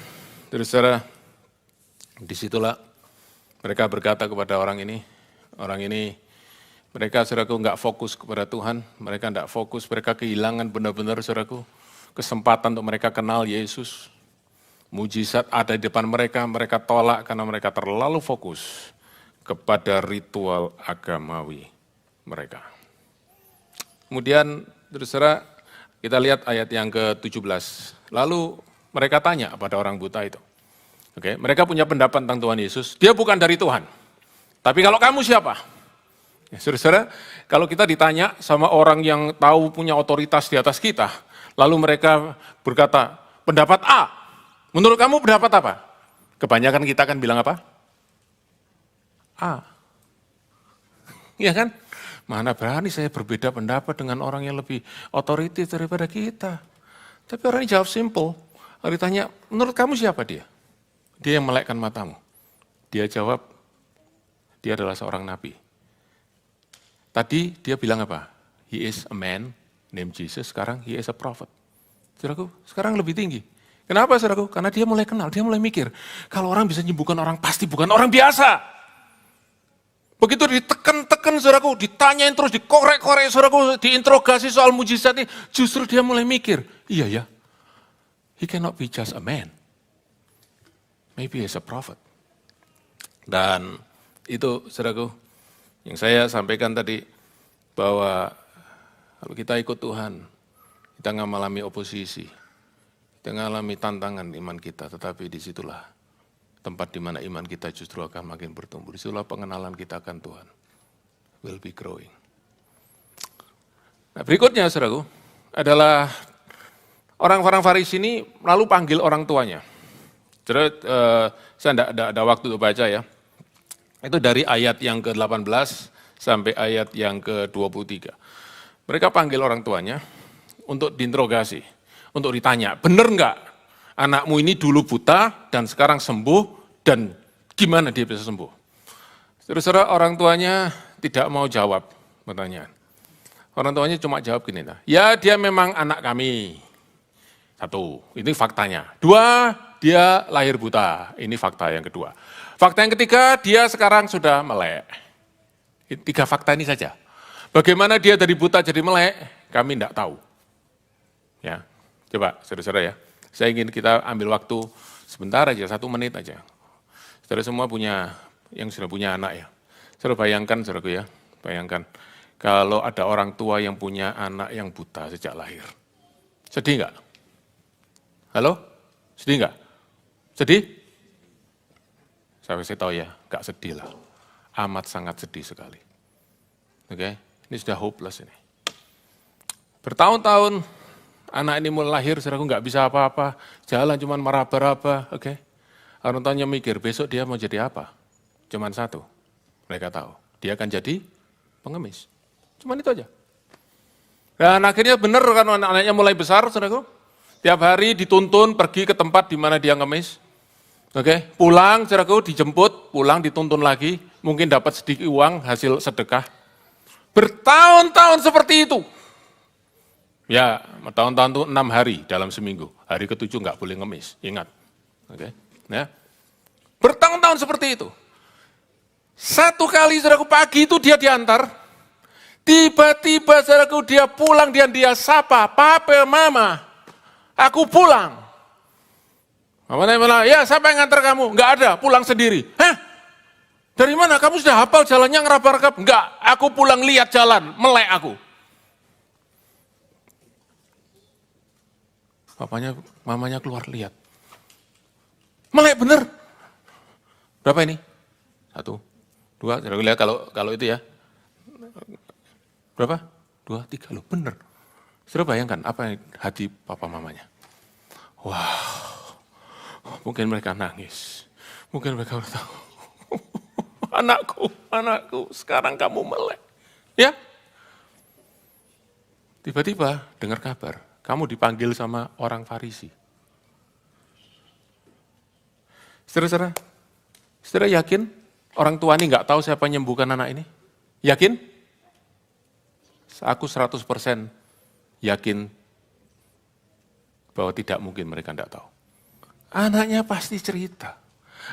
Speaker 1: terus saudara, disitulah mereka berkata kepada orang ini mereka saudaraku enggak fokus kepada Tuhan, mereka enggak fokus, mereka kehilangan benar-benar saudaraku kesempatan untuk mereka kenal Yesus. Mujizat ada di depan mereka, mereka tolak karena mereka terlalu fokus kepada ritual agamawi mereka. Kemudian, saudara, kita lihat ayat yang ke-17. Lalu mereka tanya pada orang buta itu. Oke, mereka punya pendapat tentang Tuhan Yesus, dia bukan dari Tuhan. Tapi kalau kamu siapa? Ya, saudara, kalau kita ditanya sama orang yang tahu punya otoritas di atas kita, lalu mereka berkata, pendapat A. Menurut kamu pendapat apa? Kebanyakan kita kan bilang apa? A. Ya kan? Mana berani saya berbeda pendapat dengan orang yang lebih otoritas daripada kita. Tapi orang ini jawab simple. Kalau ditanya, menurut kamu siapa dia? Dia yang melekkan matamu. Dia jawab, dia adalah seorang nabi. Tadi dia bilang apa? He is a man named Jesus, sekarang he is a prophet. Saudaraku, sekarang lebih tinggi. Kenapa saudaraku? Karena dia mulai kenal, dia mulai mikir. Kalau orang bisa menyembuhkan orang, pasti bukan orang biasa. Begitu ditekan-tekan saudaraku, ditanyain terus, dikorek-korek saudaraku, diinterogasi soal mujizat ini, justru dia mulai mikir, iya ya, he cannot be just a man. Maybe he's a prophet. Dan itu saudaraku, yang saya sampaikan tadi, bahwa kalau kita ikut Tuhan, kita nggak mengalami oposisi. Kita mengalami tantangan iman kita, tetapi disitulah tempat di mana iman kita justru akan makin bertumbuh. Disitulah pengenalan kita akan Tuhan will be growing. Nah berikutnya saudaraku, adalah orang-orang Farisi ini lalu panggil orang tuanya. Jadi saya tidak ada waktu untuk baca ya. Itu dari ayat yang ke-18 sampai ayat yang ke-23. Mereka panggil orang tuanya untuk diinterogasi. Untuk ditanya, benar enggak anakmu ini dulu buta dan sekarang sembuh dan gimana dia bisa sembuh? Saudara-saudara, orang tuanya tidak mau jawab pertanyaan. Orang tuanya cuma jawab gini, ya dia memang anak kami. Satu, ini faktanya. Dua, dia lahir buta. Ini fakta yang kedua. Fakta yang ketiga, dia sekarang sudah melek. Tiga fakta ini saja. Bagaimana dia dari buta jadi melek, kami tidak tahu. Ya. Coba, saudara-saudara ya, saya ingin kita ambil waktu sebentar aja, 1 menit aja. Saudara semua yang sudah punya anak ya. Saudara bayangkan, saudaraku ya, bayangkan. Kalau ada orang tua yang punya anak yang buta sejak lahir. Sedih enggak? Halo? Sedih enggak? Sedih? Saya tahu ya, enggak sedih lah. Amat sangat sedih sekali. Oke, ini sudah hopeless ini. Bertahun-tahun, anak ini mulai lahir, saudaraku nggak bisa apa-apa, jalan cuman meraba-raba, oke. Orang tuanya mikir, besok dia mau jadi apa? Cuman satu, mereka tahu, dia akan jadi pengemis. Cuman itu aja. Dan akhirnya benar kan anak-anaknya mulai besar, saudaraku. Tiap hari dituntun pergi ke tempat di mana dia ngemis. Oke, pulang, saudaraku, dijemput, pulang dituntun lagi, mungkin dapat sedikit uang hasil sedekah. Bertahun-tahun seperti itu. Ya, tahun-tahun itu 6 hari dalam seminggu. Hari ke-7 nggak boleh ngemis, ingat. Oke, ya. Bertahun-tahun seperti itu. Satu kali saudaraku pagi itu dia diantar. Tiba-tiba saudaraku dia pulang dan dia sapa, "Papa, Mama, aku pulang." Mamanya bilang, "Ya, siapa yang ngantar kamu?" "Enggak ada, pulang sendiri." "Hah? Dari mana? Kamu sudah hafal jalannya ngeraba-raba?" "Enggak, aku pulang lihat jalan, melek aku." Mamanya keluar lihat. Melek bener. Berapa ini? 1, 2, saya lihat kalau itu ya. Berapa? 2, 3, loh bener. Sudah bayangkan apa yang hati papa mamanya. Wah, mungkin mereka nangis. Mungkin mereka bertahu, anakku, sekarang kamu melek. Ya, tiba-tiba dengar kabar, kamu dipanggil sama orang Farisi. Saudara yakin orang tua ini nggak tahu siapa yang menyembuhkan anak ini? Yakin? Aku 100% yakin bahwa tidak mungkin mereka tidak tahu. Anaknya pasti cerita.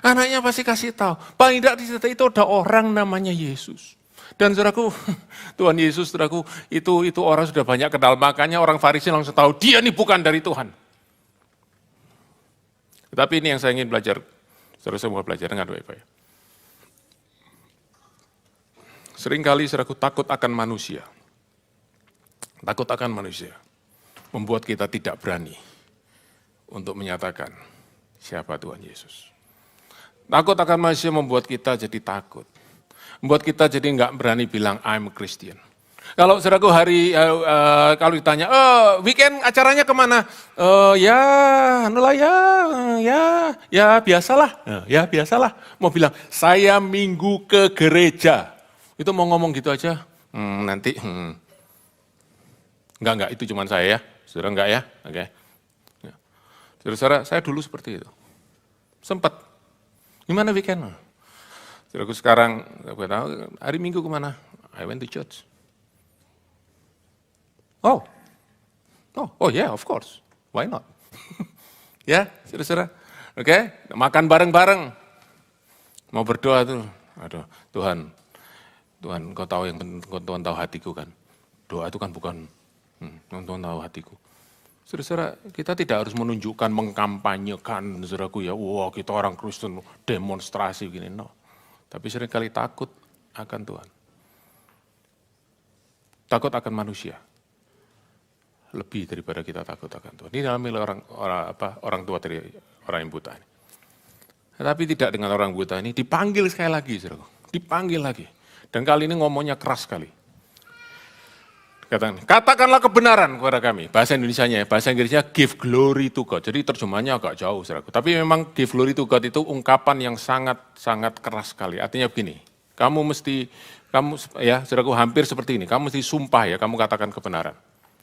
Speaker 1: Anaknya pasti kasih tahu. Paling tidak di cerita itu ada orang namanya Yesus. Dan saudaraku, Tuhan Yesus, saudaraku, itu orang sudah banyak kenal. Makanya orang Farisi langsung tahu, dia ini bukan dari Tuhan. Tetapi ini yang saya ingin belajar. Saudara semua belajar dengan baik-baik. Seringkali saudaraku takut akan manusia. Takut akan manusia membuat kita tidak berani untuk menyatakan siapa Tuhan Yesus. Takut akan manusia membuat kita jadi takut. Membuat kita jadi enggak berani bilang I'm Christian. Kalau saudaraku kalau ditanya, weekend acaranya kemana? Ya biasalah. Ya biasalah. Mau bilang, saya minggu ke gereja. Itu mau ngomong gitu aja, nanti. Enggak, itu cuma saya ya. Saudara enggak ya? Oke. Ya. Saudara, saya dulu seperti itu. Sempat. Gimana weekend? Saudaraku sekarang, hari Minggu kemana? I went to church. Oh yeah, of course. Why not? Ya, saudara-saudara. Oke, makan bareng-bareng. Mau berdoa tuh. Aduh, Tuhan, kau tahu Tuhan tahu hatiku kan. Doa itu kan bukan Tuhan tahu hatiku. Saudara, kita tidak harus menunjukkan, mengkampanyekan, saudaraku ya, wah kita orang Kristen demonstrasi gini, no. Tapi seringkali takut akan Tuhan. Takut akan manusia. Lebih daripada kita takut akan Tuhan. Ini dalam orang tua dari orang yang buta ini. Tetapi tidak dengan orang buta ini, dipanggil sekali lagi, saudaraku. Dipanggil lagi. Dan kali ini ngomongnya keras sekali. Katakanlah kebenaran kepada kami. Bahasa Indonesianya, bahasa Inggrisnya give glory to God. Jadi terjemahannya agak jauh, saudaraku. Tapi memang give glory to God itu ungkapan yang sangat keras sekali. Artinya begini, saudaraku hampir seperti ini. Kamu mesti sumpah ya, kamu katakan kebenaran.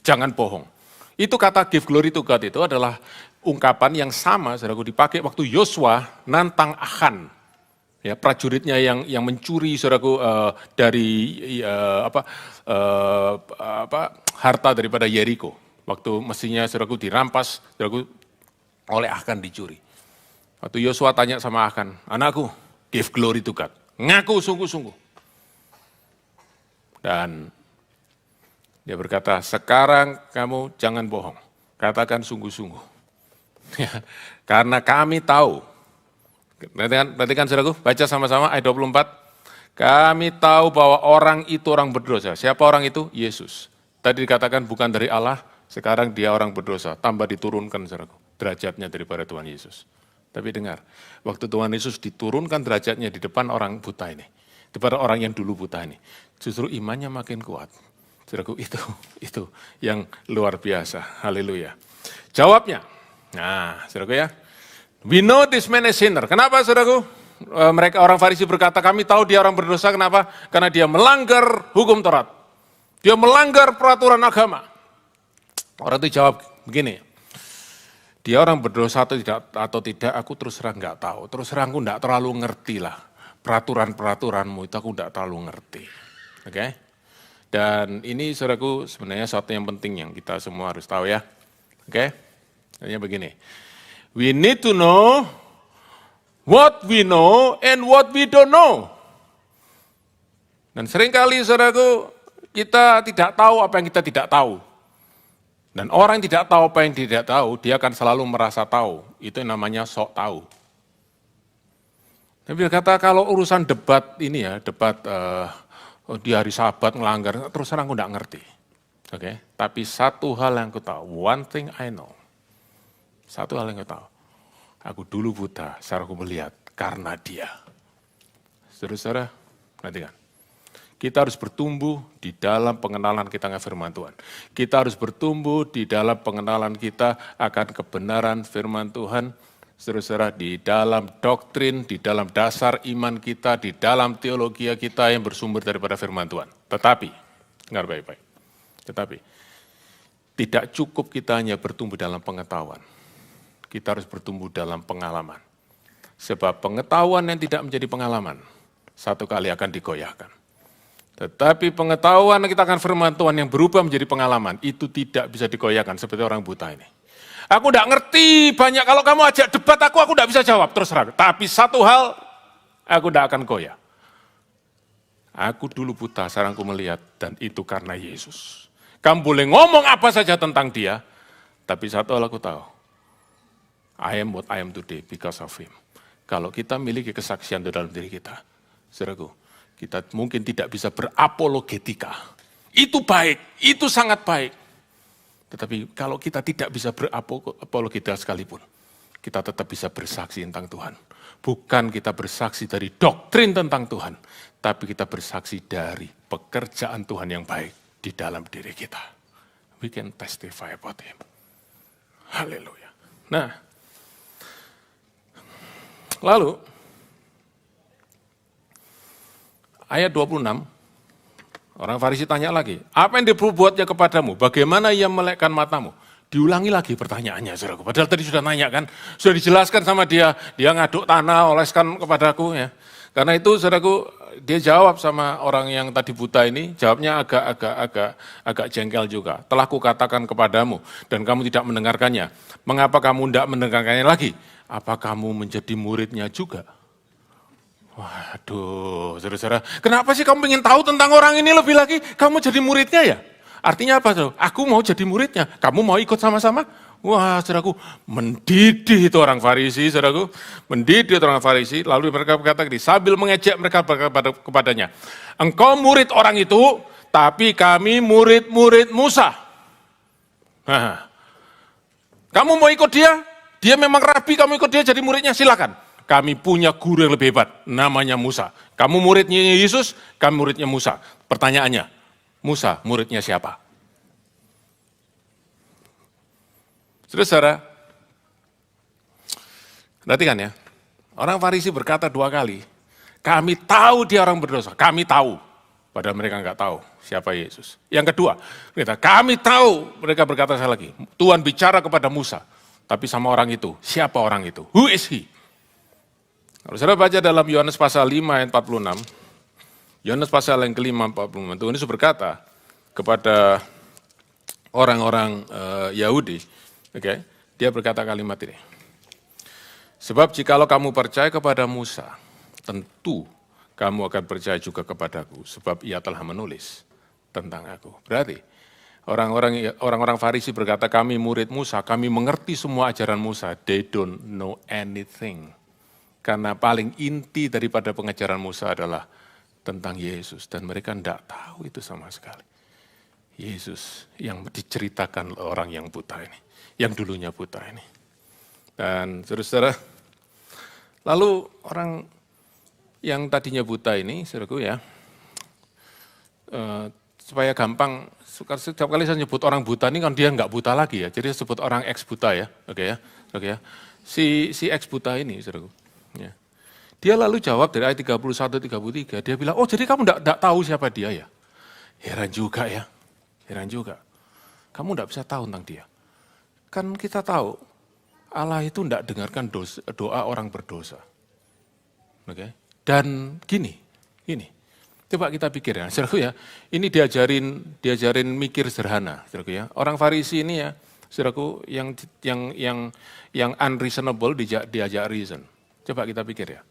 Speaker 1: Jangan bohong. Itu kata give glory to God itu adalah ungkapan yang sama, saudaraku, dipakai waktu Yosua nantang Achan. Ya, prajuritnya yang mencuri saudaraku dari harta daripada Yeriko. Waktu mestinya saudaraku dirampas, saudaraku oleh Achan dicuri. Waktu Yosua tanya sama Achan, anakku, give glory to God. Ngaku sungguh-sungguh. Dan dia berkata, sekarang kamu jangan bohong, katakan sungguh-sungguh. Karena kami tahu. Perhatikan saudaraku, baca sama-sama ayat 24. Kami tahu bahwa orang itu orang berdosa. Siapa orang itu? Yesus. Tadi dikatakan bukan dari Allah, sekarang dia orang berdosa. Tambah diturunkan saudaraku, derajatnya daripada Tuhan Yesus. Tapi dengar, waktu Tuhan Yesus diturunkan derajatnya di depan orang buta ini. Depan orang yang dulu buta ini. Justru imannya makin kuat. Saudaraku, itu yang luar biasa. Haleluya. Jawabnya, nah saudaraku ya. We know this man is sinner. Kenapa saudaraku? Mereka orang Farisi berkata, kami tahu dia orang berdosa. Kenapa? Karena dia melanggar hukum Taurat. Dia melanggar peraturan agama. Orang itu jawab begini, dia orang berdosa atau tidak, aku terus terang nggak tahu. Terus terang aku nggak terlalu ngerti lah. Peraturan-peraturanmu itu aku nggak terlalu ngerti. Oke? Dan ini saudaraku sebenarnya sesuatu yang penting yang kita semua harus tahu ya. Oke? Artinya begini. We need to know what we know and what we don't know. Dan seringkali saudaraku, Kita tidak tahu apa yang kita tidak tahu. Dan orang yang tidak tahu apa yang dia tidak tahu, dia akan selalu merasa tahu. Itu yang namanya sok tahu. Tapi dia kata kalau urusan debat ini ya, debat di hari Sabat ngelanggar, terus terang aku enggak ngerti. Oke, tapi satu hal yang aku tahu, one thing I know. Satu hal yang aku tahu. Aku dulu buta, sekarang aku melihat karena dia. Saudara-saudara, perhatikan. Kita harus bertumbuh di dalam pengenalan kita dengan firman Tuhan. Kita harus bertumbuh di dalam pengenalan kita akan kebenaran firman Tuhan. Saudara-saudara, di dalam doktrin, di dalam dasar iman kita, di dalam teologi kita yang bersumber daripada firman Tuhan. Tetapi, dengar baik-baik. Tetapi, tidak cukup kita hanya bertumbuh dalam pengetahuan. Kita harus bertumbuh dalam pengalaman. Sebab pengetahuan yang tidak menjadi pengalaman, satu kali akan digoyahkan. Tetapi pengetahuan kita akan firman Tuhan yang berubah menjadi pengalaman, itu tidak bisa digoyahkan seperti orang buta ini. Aku tidak ngerti banyak, kalau kamu ajak debat aku tidak bisa jawab, terus terang. Tapi satu hal, aku tidak akan goyah. Aku dulu buta, sekarang aku melihat, dan itu karena Yesus. Kamu boleh ngomong apa saja tentang dia, tapi satu hal aku tahu. I am what I am today because of him. Kalau kita miliki kesaksian di dalam diri kita, saudaraku, kita mungkin tidak bisa berapologetika. Itu baik, itu sangat baik. Tetapi kalau kita tidak bisa berapologetika sekalipun, kita tetap bisa bersaksi tentang Tuhan. Bukan kita bersaksi dari doktrin tentang Tuhan, tapi kita bersaksi dari pekerjaan Tuhan yang baik di dalam diri kita. We can testify about him. Haleluya. Nah, lalu ayat 26, orang Farisi tanya lagi, apa yang diperbuatnya kepadamu? Bagaimana ia melekkan matamu? Diulangi lagi pertanyaannya, saudaraku. Padahal tadi sudah nanya kan, sudah dijelaskan sama dia ngaduk tanah, oleskan kepadaku ya. Karena itu, saudaraku, dia jawab sama orang yang tadi buta ini, jawabnya agak jengkel juga. Telah kukatakan kepadamu dan kamu tidak mendengarkannya. Mengapa kamu tidak mendengarkannya lagi? Apa kamu menjadi muridnya juga? Waduh, saudara-saudara, kenapa sih kamu ingin tahu tentang orang ini lebih lagi? Kamu jadi muridnya ya? Artinya apa, saudara? Aku mau jadi muridnya, kamu mau ikut sama-sama? Wah, saudaraku, mendidih itu orang Farisi, saudaraku. Mendidih itu orang Farisi, lalu mereka berkata gini, sambil mengejek mereka kepadanya, engkau murid orang itu, tapi kami murid-murid Musa. Nah, kamu mau ikut dia? Dia memang rabi, kamu ikut dia jadi muridnya, silakan. Kami punya guru yang lebih hebat, namanya Musa. Kamu muridnya Yesus, kami muridnya Musa. Pertanyaannya, Musa muridnya siapa? Saudara, perhatikan ya, orang Farisi berkata 2 kali, kami tahu dia orang berdosa, kami tahu. Padahal mereka nggak tahu siapa Yesus. Yang kedua, kami tahu, mereka berkata sekali lagi, Tuhan bicara kepada Musa, tapi sama orang itu, siapa orang itu? Who is he? Kalau saudara baca dalam Yohanes pasal 5 ayat 46, Yohanes pasal yang kelima 46, Tuhan Yesus berkata kepada orang-orang Yahudi, okay, dia berkata kalimat ini, sebab jikalau kamu percaya kepada Musa, tentu kamu akan percaya juga kepadaku, sebab ia telah menulis tentang aku. Berarti orang-orang Farisi berkata, kami murid Musa, kami mengerti semua ajaran Musa, they don't know anything. Karena paling inti daripada pengajaran Musa adalah tentang Yesus. Dan mereka tidak tahu itu sama sekali. Yesus yang diceritakan orang yang buta ini. Yang dulunya buta ini. Dan saudara-saudara, lalu orang yang tadinya buta ini, saudaraku ya, supaya gampang, setiap kali saya nyebut orang buta ini kan dia nggak buta lagi ya. Jadi saya sebut orang ex buta ya. Oke ya. Si ex buta ini, saudaraku. Ya. Dia lalu jawab dari ayat 31-33, dia bilang, oh jadi kamu enggak tahu siapa dia ya? Heran juga ya, heran juga. Kamu enggak bisa tahu tentang dia. Kan kita tahu, Allah itu enggak dengarkan doa orang berdosa. Oke? Dan gini, coba kita pikir ya, saudaraku ya, ini diajarin mikir sederhana, saudaraku ya. Orang Farisi ini ya, saudaraku, yang unreasonable diajak reason. Coba kita pikir ya,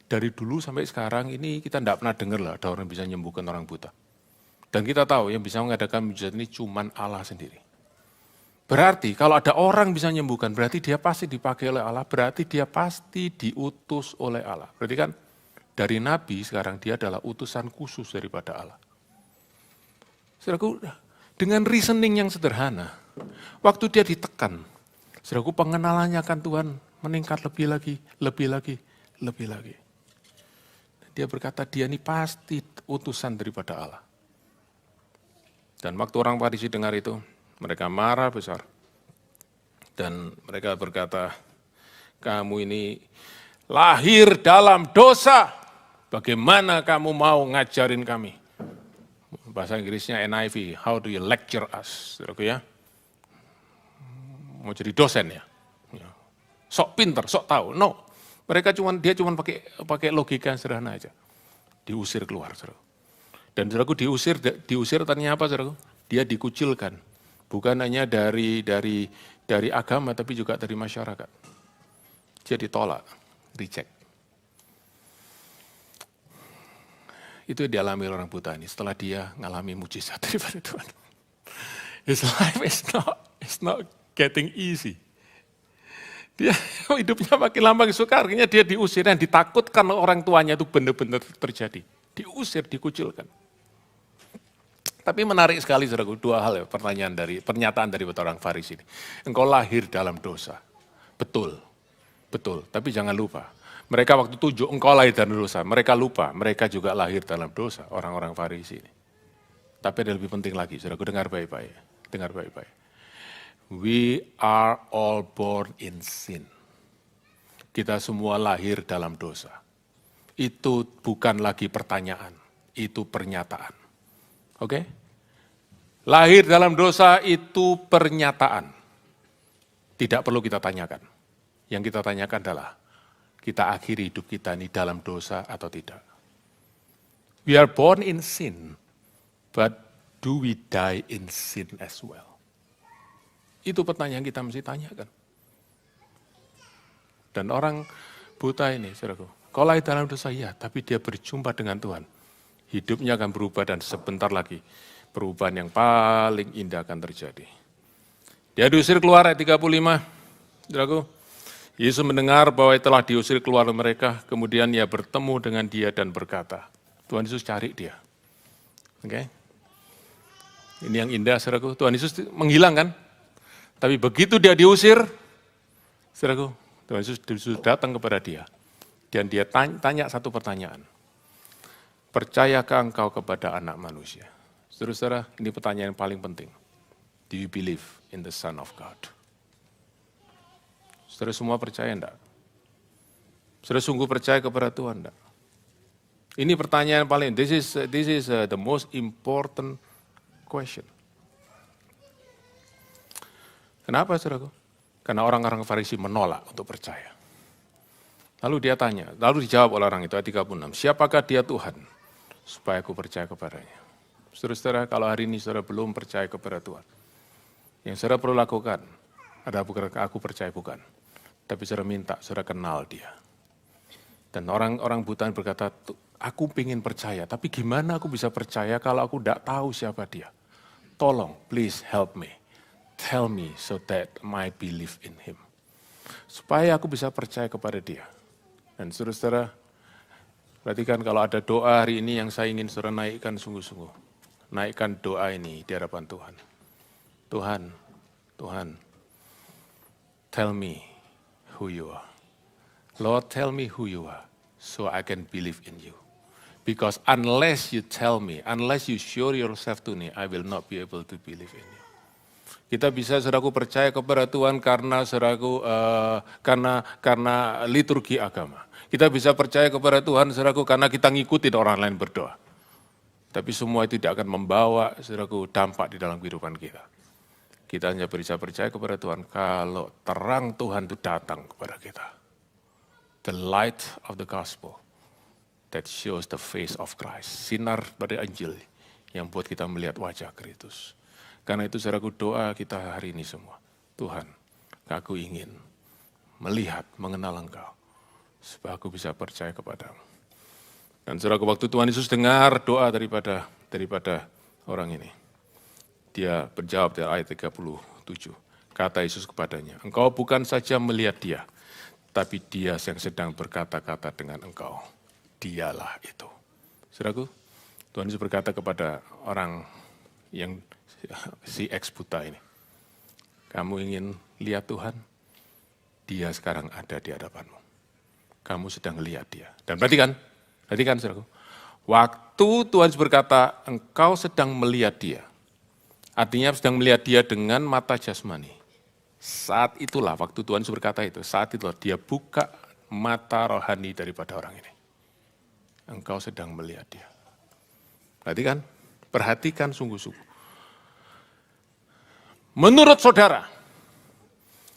Speaker 1: dari dulu sampai sekarang ini kita tidak pernah dengar lah ada orang bisa menyembuhkan orang buta. Dan kita tahu yang bisa mengadakan mujizat ini cuma Allah sendiri. Berarti kalau ada orang bisa menyembuhkan, berarti dia pasti dipakai oleh Allah, berarti dia pasti diutus oleh Allah. Berarti kan dari Nabi sekarang dia adalah utusan khusus daripada Allah. Saudaraku, dengan reasoning yang sederhana, waktu dia ditekan, saudaraku pengenalannya akan Tuhan meningkat lebih lagi, lebih lagi, lebih lagi. Dia berkata dia ini pasti utusan daripada Allah. Dan waktu orang Farisi dengar itu, mereka marah besar. Dan mereka berkata, kamu ini lahir dalam dosa, bagaimana kamu mau ngajarin kami? Bahasa Inggrisnya NIV, how do you lecture us? Saudaraku ya, mau jadi dosen ya? Sok pinter, sok tahu. No, dia cuma pakai logika yang sederhana aja. Diusir keluar, saudara. Dan saudaraku diusir tadinya apa, saudaraku? Dia dikucilkan. Bukan hanya dari agama, tapi juga dari masyarakat. Dia ditolak, reject. Itu yang dialami orang buta ini setelah dia mengalami mujizat daripada Tuhan. His life is not getting easy. Dia hidupnya makin lama sukar, akhirnya dia diusir dan ditakutkan orang tuanya itu benar-benar terjadi. Diusir, dikucilkan. Tapi menarik sekali saudaraku, dua hal ya, pernyataan dari orang Farisi ini. Engkau lahir dalam dosa. Betul, betul. Tapi jangan lupa, mereka waktu tujuh engkau lahir dalam dosa, mereka lupa, mereka juga lahir dalam dosa, orang-orang Farisi ini. Tapi ada lebih penting lagi, saudaraku, dengar baik-baik. Dengar baik-baik. We are all born in sin. Kita semua lahir dalam dosa. Itu bukan lagi pertanyaan, itu pernyataan. Oke? Lahir dalam dosa itu pernyataan. Tidak perlu kita tanyakan. Yang kita tanyakan adalah, kita akhiri hidup kita ini dalam dosa atau tidak. We are born in sin, but do we die in sin as well? Itu pertanyaan kita mesti tanyakan. Dan orang buta ini, saudaraku, kalau lahir dalam dosa, ya, tapi dia berjumpa dengan Tuhan. Hidupnya akan berubah dan sebentar lagi perubahan yang paling indah akan terjadi. Dia diusir keluar ayat 35, saudaraku. Yesus mendengar bahwa telah diusir keluar mereka, kemudian ia bertemu dengan dia dan berkata, Tuhan Yesus cari dia. Oke? Ini yang indah, saudaraku. Tuhan Yesus menghilang kan? Tapi begitu dia diusir, saudaraku, Tuhan Yesus datang kepada dia. Dan dia tanya satu pertanyaan. Percayakah engkau kepada anak manusia? Saudara-saudara, ini pertanyaan yang paling penting. Do you believe in the Son of God? Saudara semua percaya enggak? Saudara sungguh percaya kepada Tuhan enggak? Ini pertanyaan yang paling, this is the most important question. Kenapa, saudaraku? Karena orang-orang Farisi menolak untuk percaya. Lalu dia tanya, lalu dijawab oleh orang itu, ayat 36, siapakah dia Tuhan? Supaya aku percaya kepadanya. Saudara-saudara, kalau hari ini saudara belum percaya kepada Tuhan, yang saudara perlu lakukan adalah bukan aku percaya, bukan. Tapi saudara minta, saudara kenal dia. Dan orang buta berkata, aku ingin percaya, tapi gimana aku bisa percaya kalau aku tidak tahu siapa dia? Tolong, please help me. Tell me so that I believe in him. Supaya aku bisa percaya kepada dia. Dan saudara-saudara, perhatikan kalau ada doa hari ini yang saya ingin saudara naikkan sungguh-sungguh. Naikkan doa ini di hadapan Tuhan. Tuhan, tell me who you are. Lord, tell me who you are so I can believe in you. Because unless you tell me, unless you show yourself to me, I will not be able to believe in you. Kita bisa, saudaraku, percaya kepada Tuhan karena saudaraku karena liturgi agama. Kita bisa percaya kepada Tuhan, saudaraku, karena kita ngikutin orang lain berdoa. Tapi semua itu tidak akan membawa, saudaraku, dampak di dalam kehidupan kita. Kita hanya bisa percaya kepada Tuhan kalau terang Tuhan itu datang kepada kita. The light of the gospel that shows the face of Christ. Sinar pada Injil yang buat kita melihat wajah Kristus. Karena itu saudaraku, doa kita hari ini semua. Tuhan, aku ingin melihat, mengenal Engkau. Supaya aku bisa percaya kepadamu. Dan saudaraku, waktu Tuhan Yesus dengar doa daripada orang ini. Dia berjawab dari ayat 37. Kata Yesus kepadanya, engkau bukan saja melihat dia, tapi dia yang sedang berkata-kata dengan engkau. Dialah itu. Saudaraku, Tuhan Yesus berkata kepada orang yang si ex buta ini, kamu ingin lihat Tuhan? Dia sekarang ada di hadapanmu. Kamu sedang lihat dia. Dan perhatikan saudaraku, waktu Tuhan Yesus berkata, engkau sedang melihat dia, artinya sedang melihat dia dengan mata jasmani. Saat itulah, waktu Tuhan Yesus berkata itu, saat itulah dia buka mata rohani daripada orang ini. Engkau sedang melihat dia. Perhatikan sungguh-sungguh. Menurut saudara,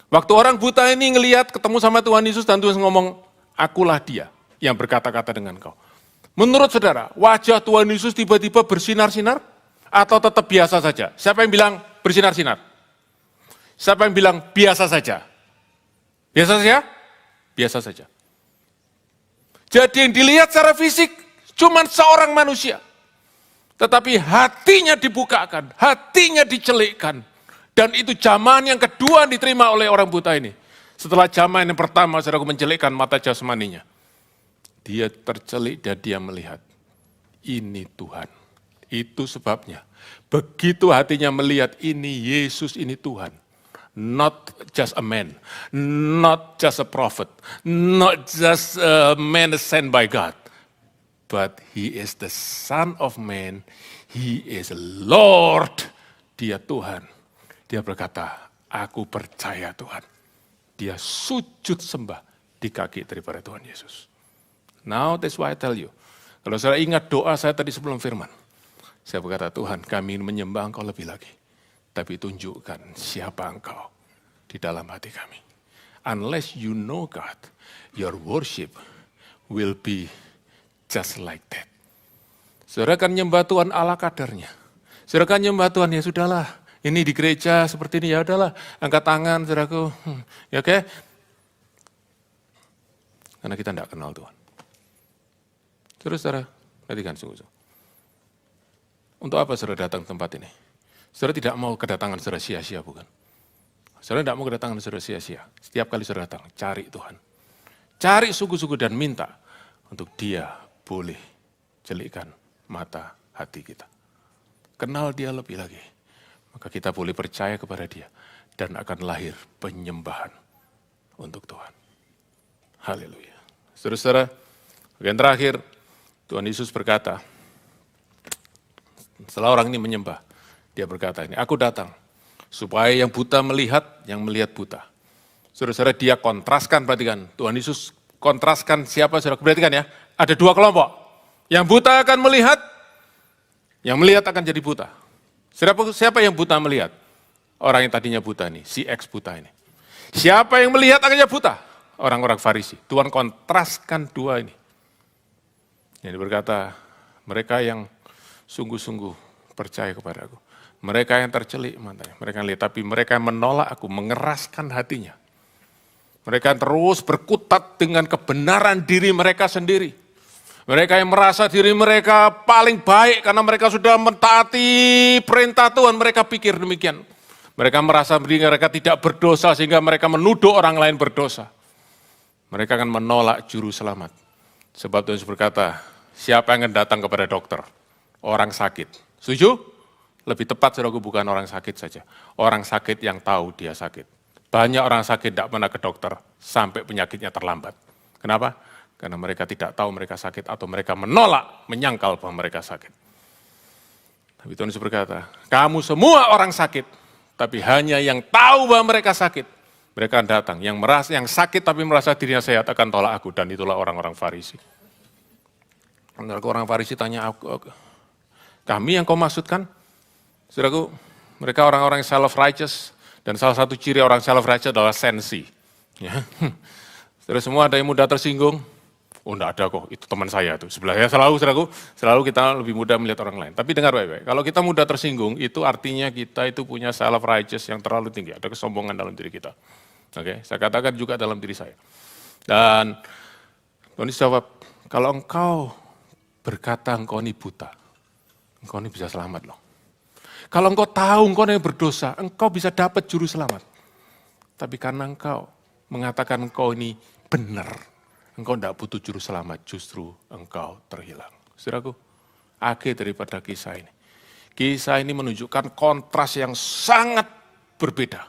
Speaker 1: waktu orang buta ini ngelihat ketemu sama Tuhan Yesus dan Tuhan ngomong, akulah dia yang berkata-kata dengan kau. Menurut saudara, wajah Tuhan Yesus tiba-tiba bersinar-sinar atau tetap biasa saja? Siapa yang bilang bersinar-sinar? Siapa yang bilang biasa saja? Biasa saja? Biasa saja. Jadi yang dilihat secara fisik cuma seorang manusia. Tetapi hatinya dibukakan, hatinya dicelikkan. Dan itu zaman yang kedua diterima oleh orang buta ini. Setelah zaman yang pertama, saudaraku mencelikkan mata jasmaninya. Dia tercelik dan dia melihat. Ini Tuhan. Itu sebabnya. Begitu hatinya melihat ini Yesus, ini Tuhan. Not just a man. Not just a prophet. Not just a man sent by God. But he is the Son of Man. He is Lord. Dia Tuhan. Dia berkata, aku percaya Tuhan. Dia sujud sembah di kaki daripada Tuhan Yesus. Now that's why I tell you. Kalau saya ingat doa saya tadi sebelum firman. Saya berkata, Tuhan kami ingin menyembah Engkau lebih lagi. Tapi tunjukkan siapa Engkau di dalam hati kami. Unless you know God, your worship will be just like that. Saudara kan nyembah Tuhan ala kadarnya. Saudara kan nyembah Tuhan, ya sudahlah. Ini di gereja seperti ini, ya udahlah. Angkat tangan, saudaraku. Ya oke? Karena kita tidak kenal Tuhan. Saudara, perhatikan sungguh-sungguh. Untuk apa saudara datang ke tempat ini? Saudara tidak mau kedatangan saudara sia-sia, bukan? Saudara tidak mau kedatangan saudara sia-sia. Setiap kali saudara datang, cari Tuhan. Cari sungguh-sungguh dan minta untuk Dia boleh celikkan mata hati kita. Kenal Dia lebih lagi. Maka kita boleh percaya kepada Dia dan akan lahir penyembahan untuk Tuhan. Haleluya. Saudara-saudara, bagian terakhir, Tuhan Yesus berkata, setelah orang ini menyembah, Dia berkata ini, aku datang supaya yang buta melihat, yang melihat buta. Saudara-saudara, Dia kontraskan, perhatikan, Tuhan Yesus kontraskan siapa, saudara, perhatikan ya, ada dua kelompok. Yang buta akan melihat, yang melihat akan jadi buta. Siapa yang buta melihat? Orang yang tadinya buta nih, si ex buta ini. Siapa yang melihat akan jadi buta? Orang-orang Farisi. Tuhan kontraskan dua ini. Yang berkata, mereka yang sungguh-sungguh percaya kepada aku. Mereka yang tercelik matanya, mereka yang lihat, tapi mereka yang menolak aku, mengeraskan hatinya. Mereka yang terus berkutat dengan kebenaran diri mereka sendiri. Mereka yang merasa diri mereka paling baik karena mereka sudah mentaati perintah Tuhan, mereka pikir demikian. Mereka merasa diri mereka tidak berdosa sehingga mereka menuduh orang lain berdosa. Mereka akan menolak juru selamat. Sebab Tuhan berkata, siapa yang akan datang kepada dokter? Orang sakit. Setuju? Lebih tepat saudaraku bukan orang sakit saja. Orang sakit yang tahu dia sakit. Banyak orang sakit tidak pernah ke dokter sampai penyakitnya terlambat. Kenapa? Karena mereka tidak tahu mereka sakit atau mereka menolak, menyangkal bahwa mereka sakit. Tapi Tuhan Yesus berkata, kamu semua orang sakit, tapi hanya yang tahu bahwa mereka sakit. Mereka akan datang, yang sakit tapi merasa dirinya sehat akan tolak aku, dan itulah orang-orang Farisi. Orang Farisi tanya, kami yang kau maksudkan? Saudaraku, mereka orang-orang yang self-righteous, dan salah satu ciri orang self-righteous adalah sensi. Ya. Saudara semua ada yang mudah tersinggung? Oh enggak ada kok, itu teman saya tuh. Sebelahnya selalu kita lebih mudah melihat orang lain. Tapi dengar baik-baik, kalau kita mudah tersinggung, itu artinya kita itu punya self-righteous yang terlalu tinggi. Ada kesombongan dalam diri kita. Oke, saya katakan juga dalam diri saya. Dan Tuhan Yesus jawab, kalau engkau berkata engkau ini buta, engkau ini bisa selamat loh. Kalau engkau tahu engkau yang berdosa, engkau bisa dapat juru selamat. Tapi karena engkau mengatakan engkau ini benar, engkau tidak butuh juru selamat, justru engkau terhilang. Saudaraku, akhir daripada kisah ini. Kisah ini menunjukkan kontras yang sangat berbeda.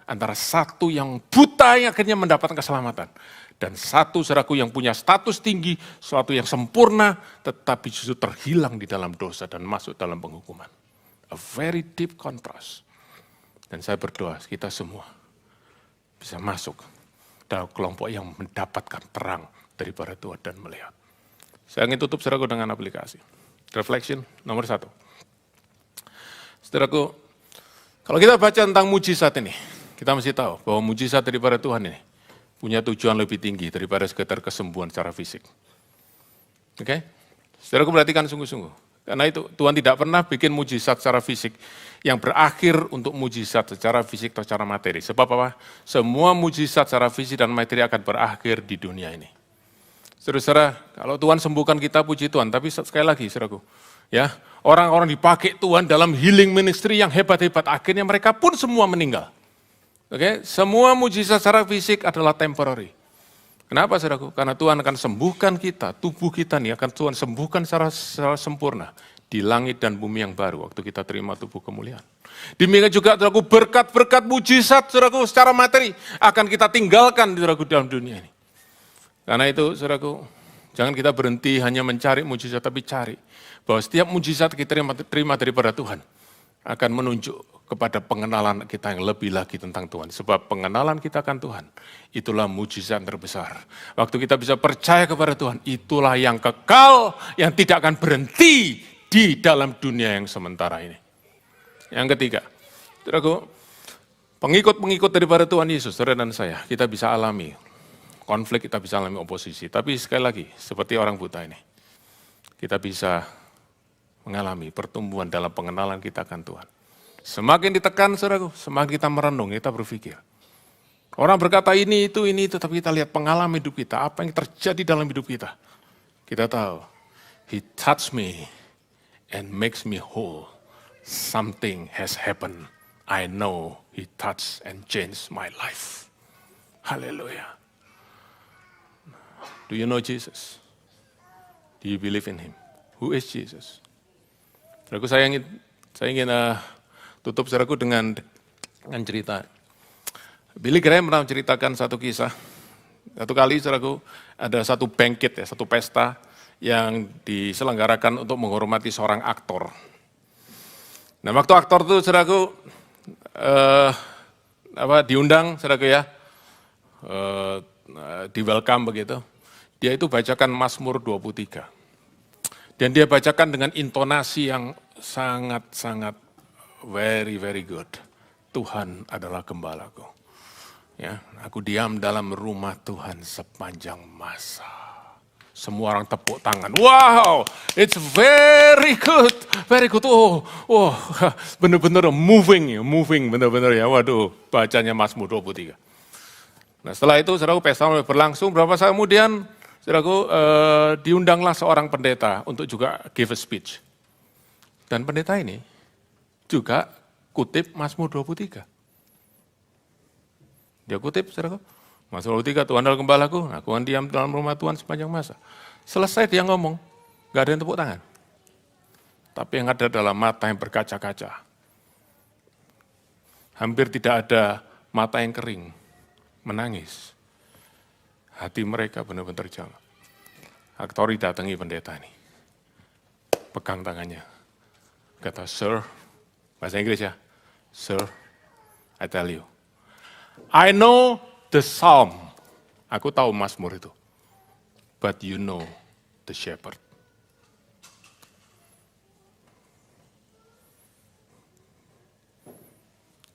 Speaker 1: Antara satu yang buta yang akhirnya mendapatkan keselamatan. Dan satu saudaraku yang punya status tinggi, suatu yang sempurna, tetapi justru terhilang di dalam dosa dan masuk dalam penghukuman. A very deep contrast. Dan saya berdoa kita semua bisa masuk dalam kelompok yang mendapatkan terang daripada Tuhan dan melihat. Saya ingin tutup saudaraku dengan aplikasi. Reflection nomor 1. Saudaraku, kalau kita baca tentang mujizat ini, kita mesti tahu bahwa mujizat daripada Tuhan ini punya tujuan lebih tinggi daripada sekedar kesembuhan secara fisik. Oke? Saudaraku perhatikan sungguh-sungguh. Karena itu Tuhan tidak pernah bikin mujizat secara fisik yang berakhir untuk mujizat secara fisik atau secara materi. Sebab apa? Semua mujizat secara fisik dan materi akan berakhir di dunia ini. Saudara-saudara, kalau Tuhan sembuhkan kita, puji Tuhan. Tapi sekali lagi, saudaraku, ya, orang-orang dipakai Tuhan dalam healing ministry yang hebat-hebat, akhirnya mereka pun semua meninggal. Oke, semua mujizat secara fisik adalah temporary. Kenapa saudaraku? Karena Tuhan akan sembuhkan kita, tubuh kita nih akan Tuhan sembuhkan secara sempurna di langit dan bumi yang baru waktu kita terima tubuh kemuliaan. Demikian juga saudaraku, berkat-berkat mujizat saudaraku secara materi akan kita tinggalkan saudaraku dalam dunia ini. Karena itu saudaraku, jangan kita berhenti hanya mencari mujizat, tapi cari bahwa setiap mujizat kita terima daripada Tuhan akan menunjuk kepada pengenalan kita yang lebih lagi tentang Tuhan. Sebab pengenalan kita akan Tuhan, itulah mujizat terbesar. Waktu kita bisa percaya kepada Tuhan, itulah yang kekal, yang tidak akan berhenti di dalam dunia yang sementara ini. Yang ketiga, saudaraku, pengikut-pengikut daripada Tuhan Yesus, saudara dan saya, kita bisa alami konflik, kita bisa alami oposisi. Tapi sekali lagi, seperti orang buta ini, kita bisa mengalami pertumbuhan dalam pengenalan kita akan Tuhan. Semakin ditekan, saudaraku, semakin kita merenung, kita berpikir. Orang berkata ini, itu, tapi kita lihat pengalaman hidup kita, apa yang terjadi dalam hidup kita. Kita tahu, He touched me and makes me whole. Something has happened. I know He touched and changed my life. Hallelujah. Do you know Jesus? Do you believe in Him? Who is Jesus? Saudaraku, saya ingin tutup saudaraku dengan cerita. Billy Graham pernah menceritakan satu kisah. Satu kali saudaraku ada satu banquet, satu pesta yang diselenggarakan untuk menghormati seorang aktor. Nah, waktu aktor itu saudaraku diundang saudaraku ya, di welcome begitu. Dia itu bacakan Mazmur 23. Dan dia bacakan dengan intonasi yang sangat-sangat very good. Tuhan adalah gembalaku. Ya, aku diam dalam rumah Tuhan sepanjang masa. Semua orang tepuk tangan. Wow, it's very good, very good. Oh, benar-benar moving, benar-benar ya. Waduh, bacanya Mazmur 23. Nah, setelah itu, saudaraku, pesta mulai berlangsung. Berapa saat kemudian, saudaraku, diundanglah seorang pendeta untuk juga give a speech. Dan pendeta ini juga kutip Mazmur 23. Dia kutip, saudaraku, Mazmur 23, Tuhan adalah gembalaku, aku akan diam dalam rumah Tuhan sepanjang masa. Selesai dia ngomong, gak ada yang tepuk tangan. Tapi yang ada adalah mata yang berkaca-kaca. Hampir tidak ada mata yang kering, menangis. Hati mereka benar-benar terjangkau. Aktori datangi pendeta ini. Pegang tangannya. Kata, Sir, bahasa Inggris ya, Sir, I tell you, I know the psalm. Aku tahu Mazmur itu. But you know the shepherd.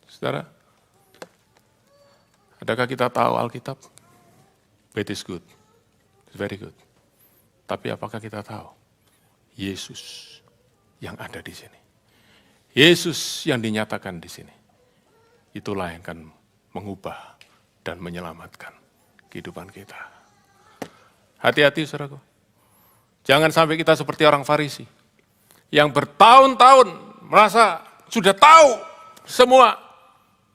Speaker 1: Saudara, adakah kita tahu Alkitab? It is good. It's very good. Tapi apakah kita tahu Yesus yang ada di sini? Yesus yang dinyatakan di sini. Itulah yang akan mengubah dan menyelamatkan kehidupan kita. Hati-hati, saudaraku. Jangan sampai kita seperti orang Farisi yang bertahun-tahun merasa sudah tahu semua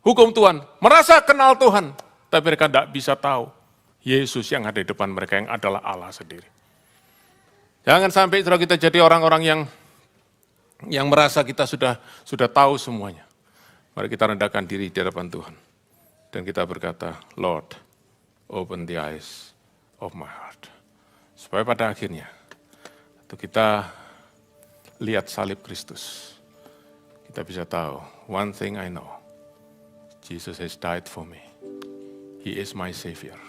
Speaker 1: hukum Tuhan, merasa kenal Tuhan, tapi mereka tidak bisa tahu Yesus yang ada di depan mereka yang adalah Allah sendiri. Jangan sampai saudara kita jadi orang-orang yang merasa kita sudah tahu semuanya. Mari kita rendahkan diri di hadapan Tuhan. Dan kita berkata, Lord, open the eyes of my heart. Supaya pada akhirnya, waktu kita lihat salib Kristus, kita bisa tahu, one thing I know, Jesus has died for me. He is my Savior.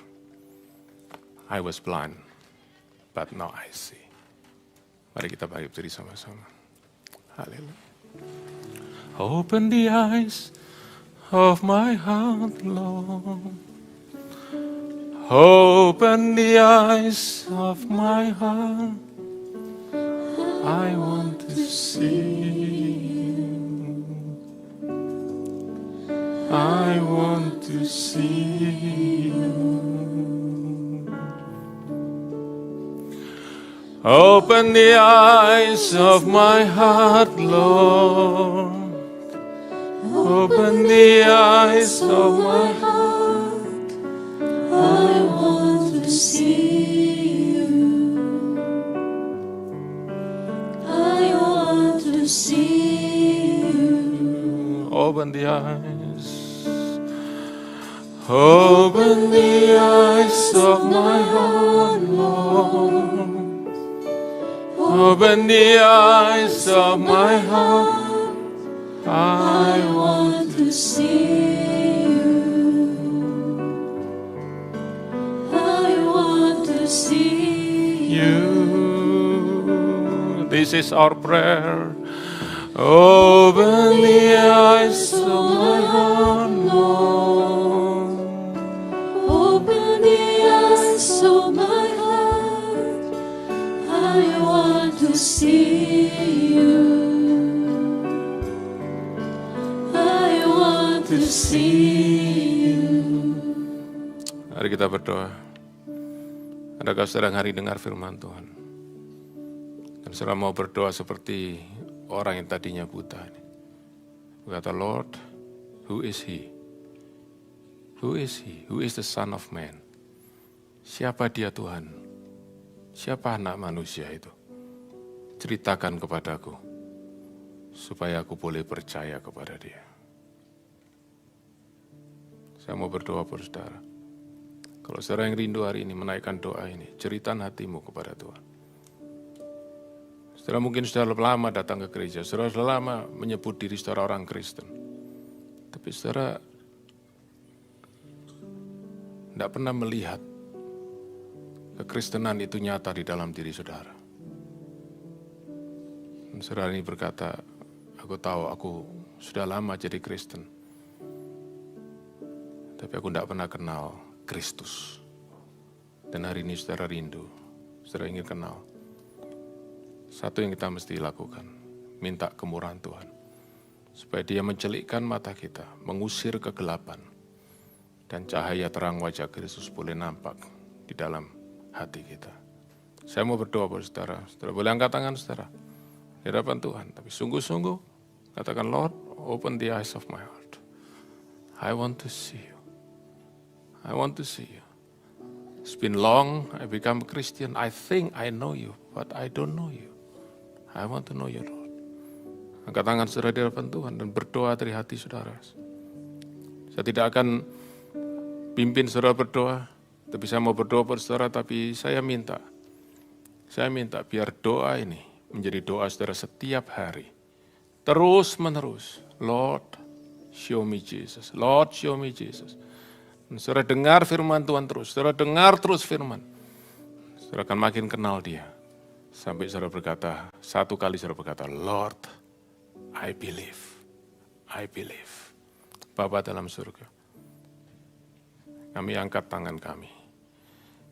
Speaker 1: I was blind, but now I see. Mari kita bangkit berdiri sama-sama. Haleluya. Open the eyes of my heart, Lord. Open the eyes of my heart. I want to see you. I want to see you. Open the eyes of my heart, Lord. Open the eyes of my heart.
Speaker 2: I want to see you. I want to see you.
Speaker 1: Open the eyes. Open the eyes of my heart, Lord. Open the eyes of my heart.
Speaker 2: I want to see you. I want to see
Speaker 1: You. This is our prayer. Open the eyes of my heart, Lord.
Speaker 2: Open the eyes of my heart. I want to see you. I want to see you.
Speaker 1: Mari kita berdoa. Adakah saudara yang hari dengar firman Tuhan? Dan saudara mau berdoa seperti orang yang tadinya buta ini. Berkata, Lord, who is he? Who is he? Who is the Son of Man? Siapa dia Tuhan? Siapa anak manusia itu? Ceritakan kepadaku, supaya aku boleh percaya kepada dia. Saya mau berdoa buat saudara. Kalau saudara yang rindu hari ini menaikkan doa ini, ceritakan hatimu kepada Tuhan. Saudara mungkin sudah lama datang ke gereja, saudara sudah lama menyebut diri saudara orang Kristen. Tapi saudara tidak pernah melihat kekristenan itu nyata di dalam diri saudara. Dan saudara ini berkata, aku tahu aku sudah lama jadi Kristen. Tapi aku tidak pernah kenal Kristus. Dan hari ini saudara rindu, saudara ingin kenal. Satu yang kita mesti lakukan, minta kemurahan Tuhan. Supaya dia mencelikkan mata kita, mengusir kegelapan. Dan cahaya terang wajah Kristus boleh nampak di dalam hati kita. Saya mau berdoa buat saudara. Saudara boleh angkat tangan saudara di hadapan Tuhan. Tapi sungguh-sungguh katakan, Lord, open the eyes of my heart. I want to see you. I want to see you. It's been long, I become a Christian. I think I know you, but I don't know you. I want to know you, Lord. Angkat tangan saudara di hadapan Tuhan dan berdoa dari hati saudara. Saya tidak akan pimpin saudara berdoa, tapi saya mau berdoa buat saudara, tapi saya minta biar doa ini menjadi doa saudara setiap hari. Terus menerus, Lord, show me Jesus. Lord, show me Jesus. Dan saudara dengar firman Tuhan terus, saudara dengar terus firman. Saudara akan makin kenal dia. Sampai saudara berkata, satu kali saudara berkata, Lord, I believe. I believe. Bapa dalam surga, kami angkat tangan kami.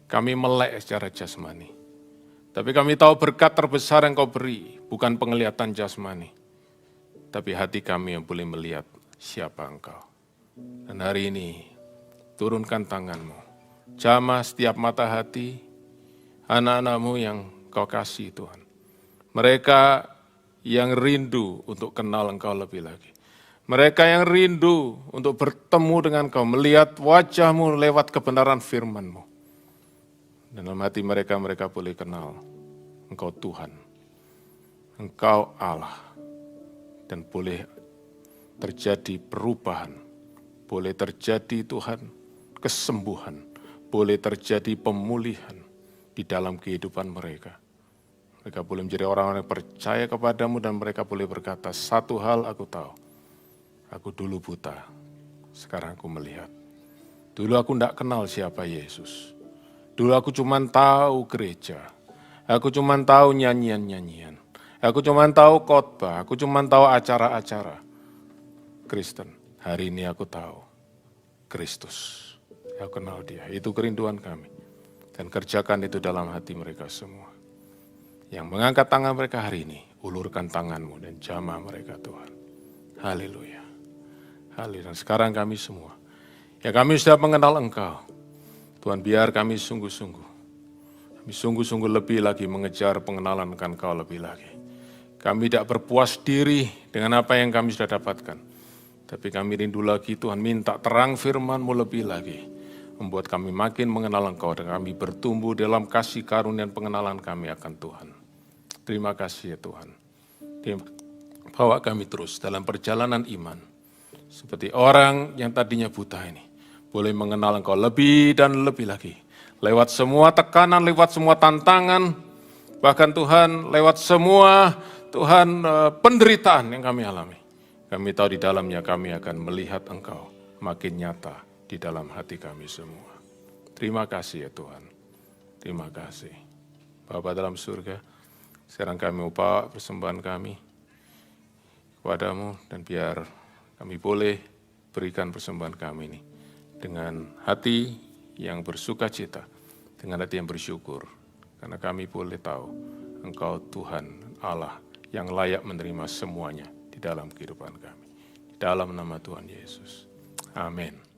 Speaker 1: Kami melek secara jasmani. Tapi kami tahu berkat terbesar yang kau beri, bukan penglihatan jasmani. Tapi hati kami yang boleh melihat siapa engkau. Dan hari ini, turunkan tanganmu. Jamah setiap mata hati, anak-anakmu yang kau kasih Tuhan. Mereka yang rindu untuk kenal Engkau lebih lagi. Mereka yang rindu untuk bertemu dengan Engkau, melihat wajah-Mu lewat kebenaran firman-Mu. Dan dalam hati mereka, mereka boleh kenal Engkau Tuhan, Engkau Allah, dan boleh terjadi perubahan, boleh terjadi Tuhan kesembuhan, boleh terjadi pemulihan di dalam kehidupan mereka. Mereka boleh menjadi orang-orang yang percaya kepadamu dan mereka boleh berkata, satu hal aku tahu, aku dulu buta, sekarang aku melihat. Dulu aku tidak kenal siapa Yesus. Dulu aku cuma tahu gereja, aku cuma tahu nyanyian-nyanyian, aku cuma tahu khotbah, aku cuma tahu acara-acara Kristen. Hari ini aku tahu Kristus. Aku kenal Dia. Itu kerinduan kami. Dan kerjakan itu dalam hati mereka semua. Yang mengangkat tangan mereka hari ini, ulurkan tangan-Mu dan jamah mereka Tuhan. Haleluya. Haleluya. Dan sekarang kami semua, ya kami sudah mengenal Engkau. Tuhan, biar kami sungguh-sungguh. Kami sungguh-sungguh lebih lagi mengejar pengenalan akan Engkau lebih lagi. Kami tidak berpuas diri dengan apa yang kami sudah dapatkan. Tapi kami rindu lagi Tuhan, minta terang firman-Mu lebih lagi. Membuat kami makin mengenal Engkau dan kami bertumbuh dalam kasih karunia dan pengenalan kami akan Tuhan. Terima kasih ya Tuhan. Bawa kami terus dalam perjalanan iman. Seperti orang yang tadinya buta ini. Boleh mengenal Engkau lebih dan lebih lagi. Lewat semua tekanan, lewat semua tantangan. Bahkan Tuhan lewat semua Tuhan penderitaan yang kami alami. Kami tahu di dalamnya kami akan melihat Engkau makin nyata di dalam hati kami semua. Terima kasih ya Tuhan. Terima kasih. Bapa dalam surga, sekarang kami upah persembahan kami kepadamu dan biar kami boleh berikan persembahan kami ini dengan hati yang bersuka cita, dengan hati yang bersyukur. Karena kami boleh tahu Engkau Tuhan Allah yang layak menerima semuanya di dalam kehidupan kami. Di dalam nama Tuhan Yesus. Amin.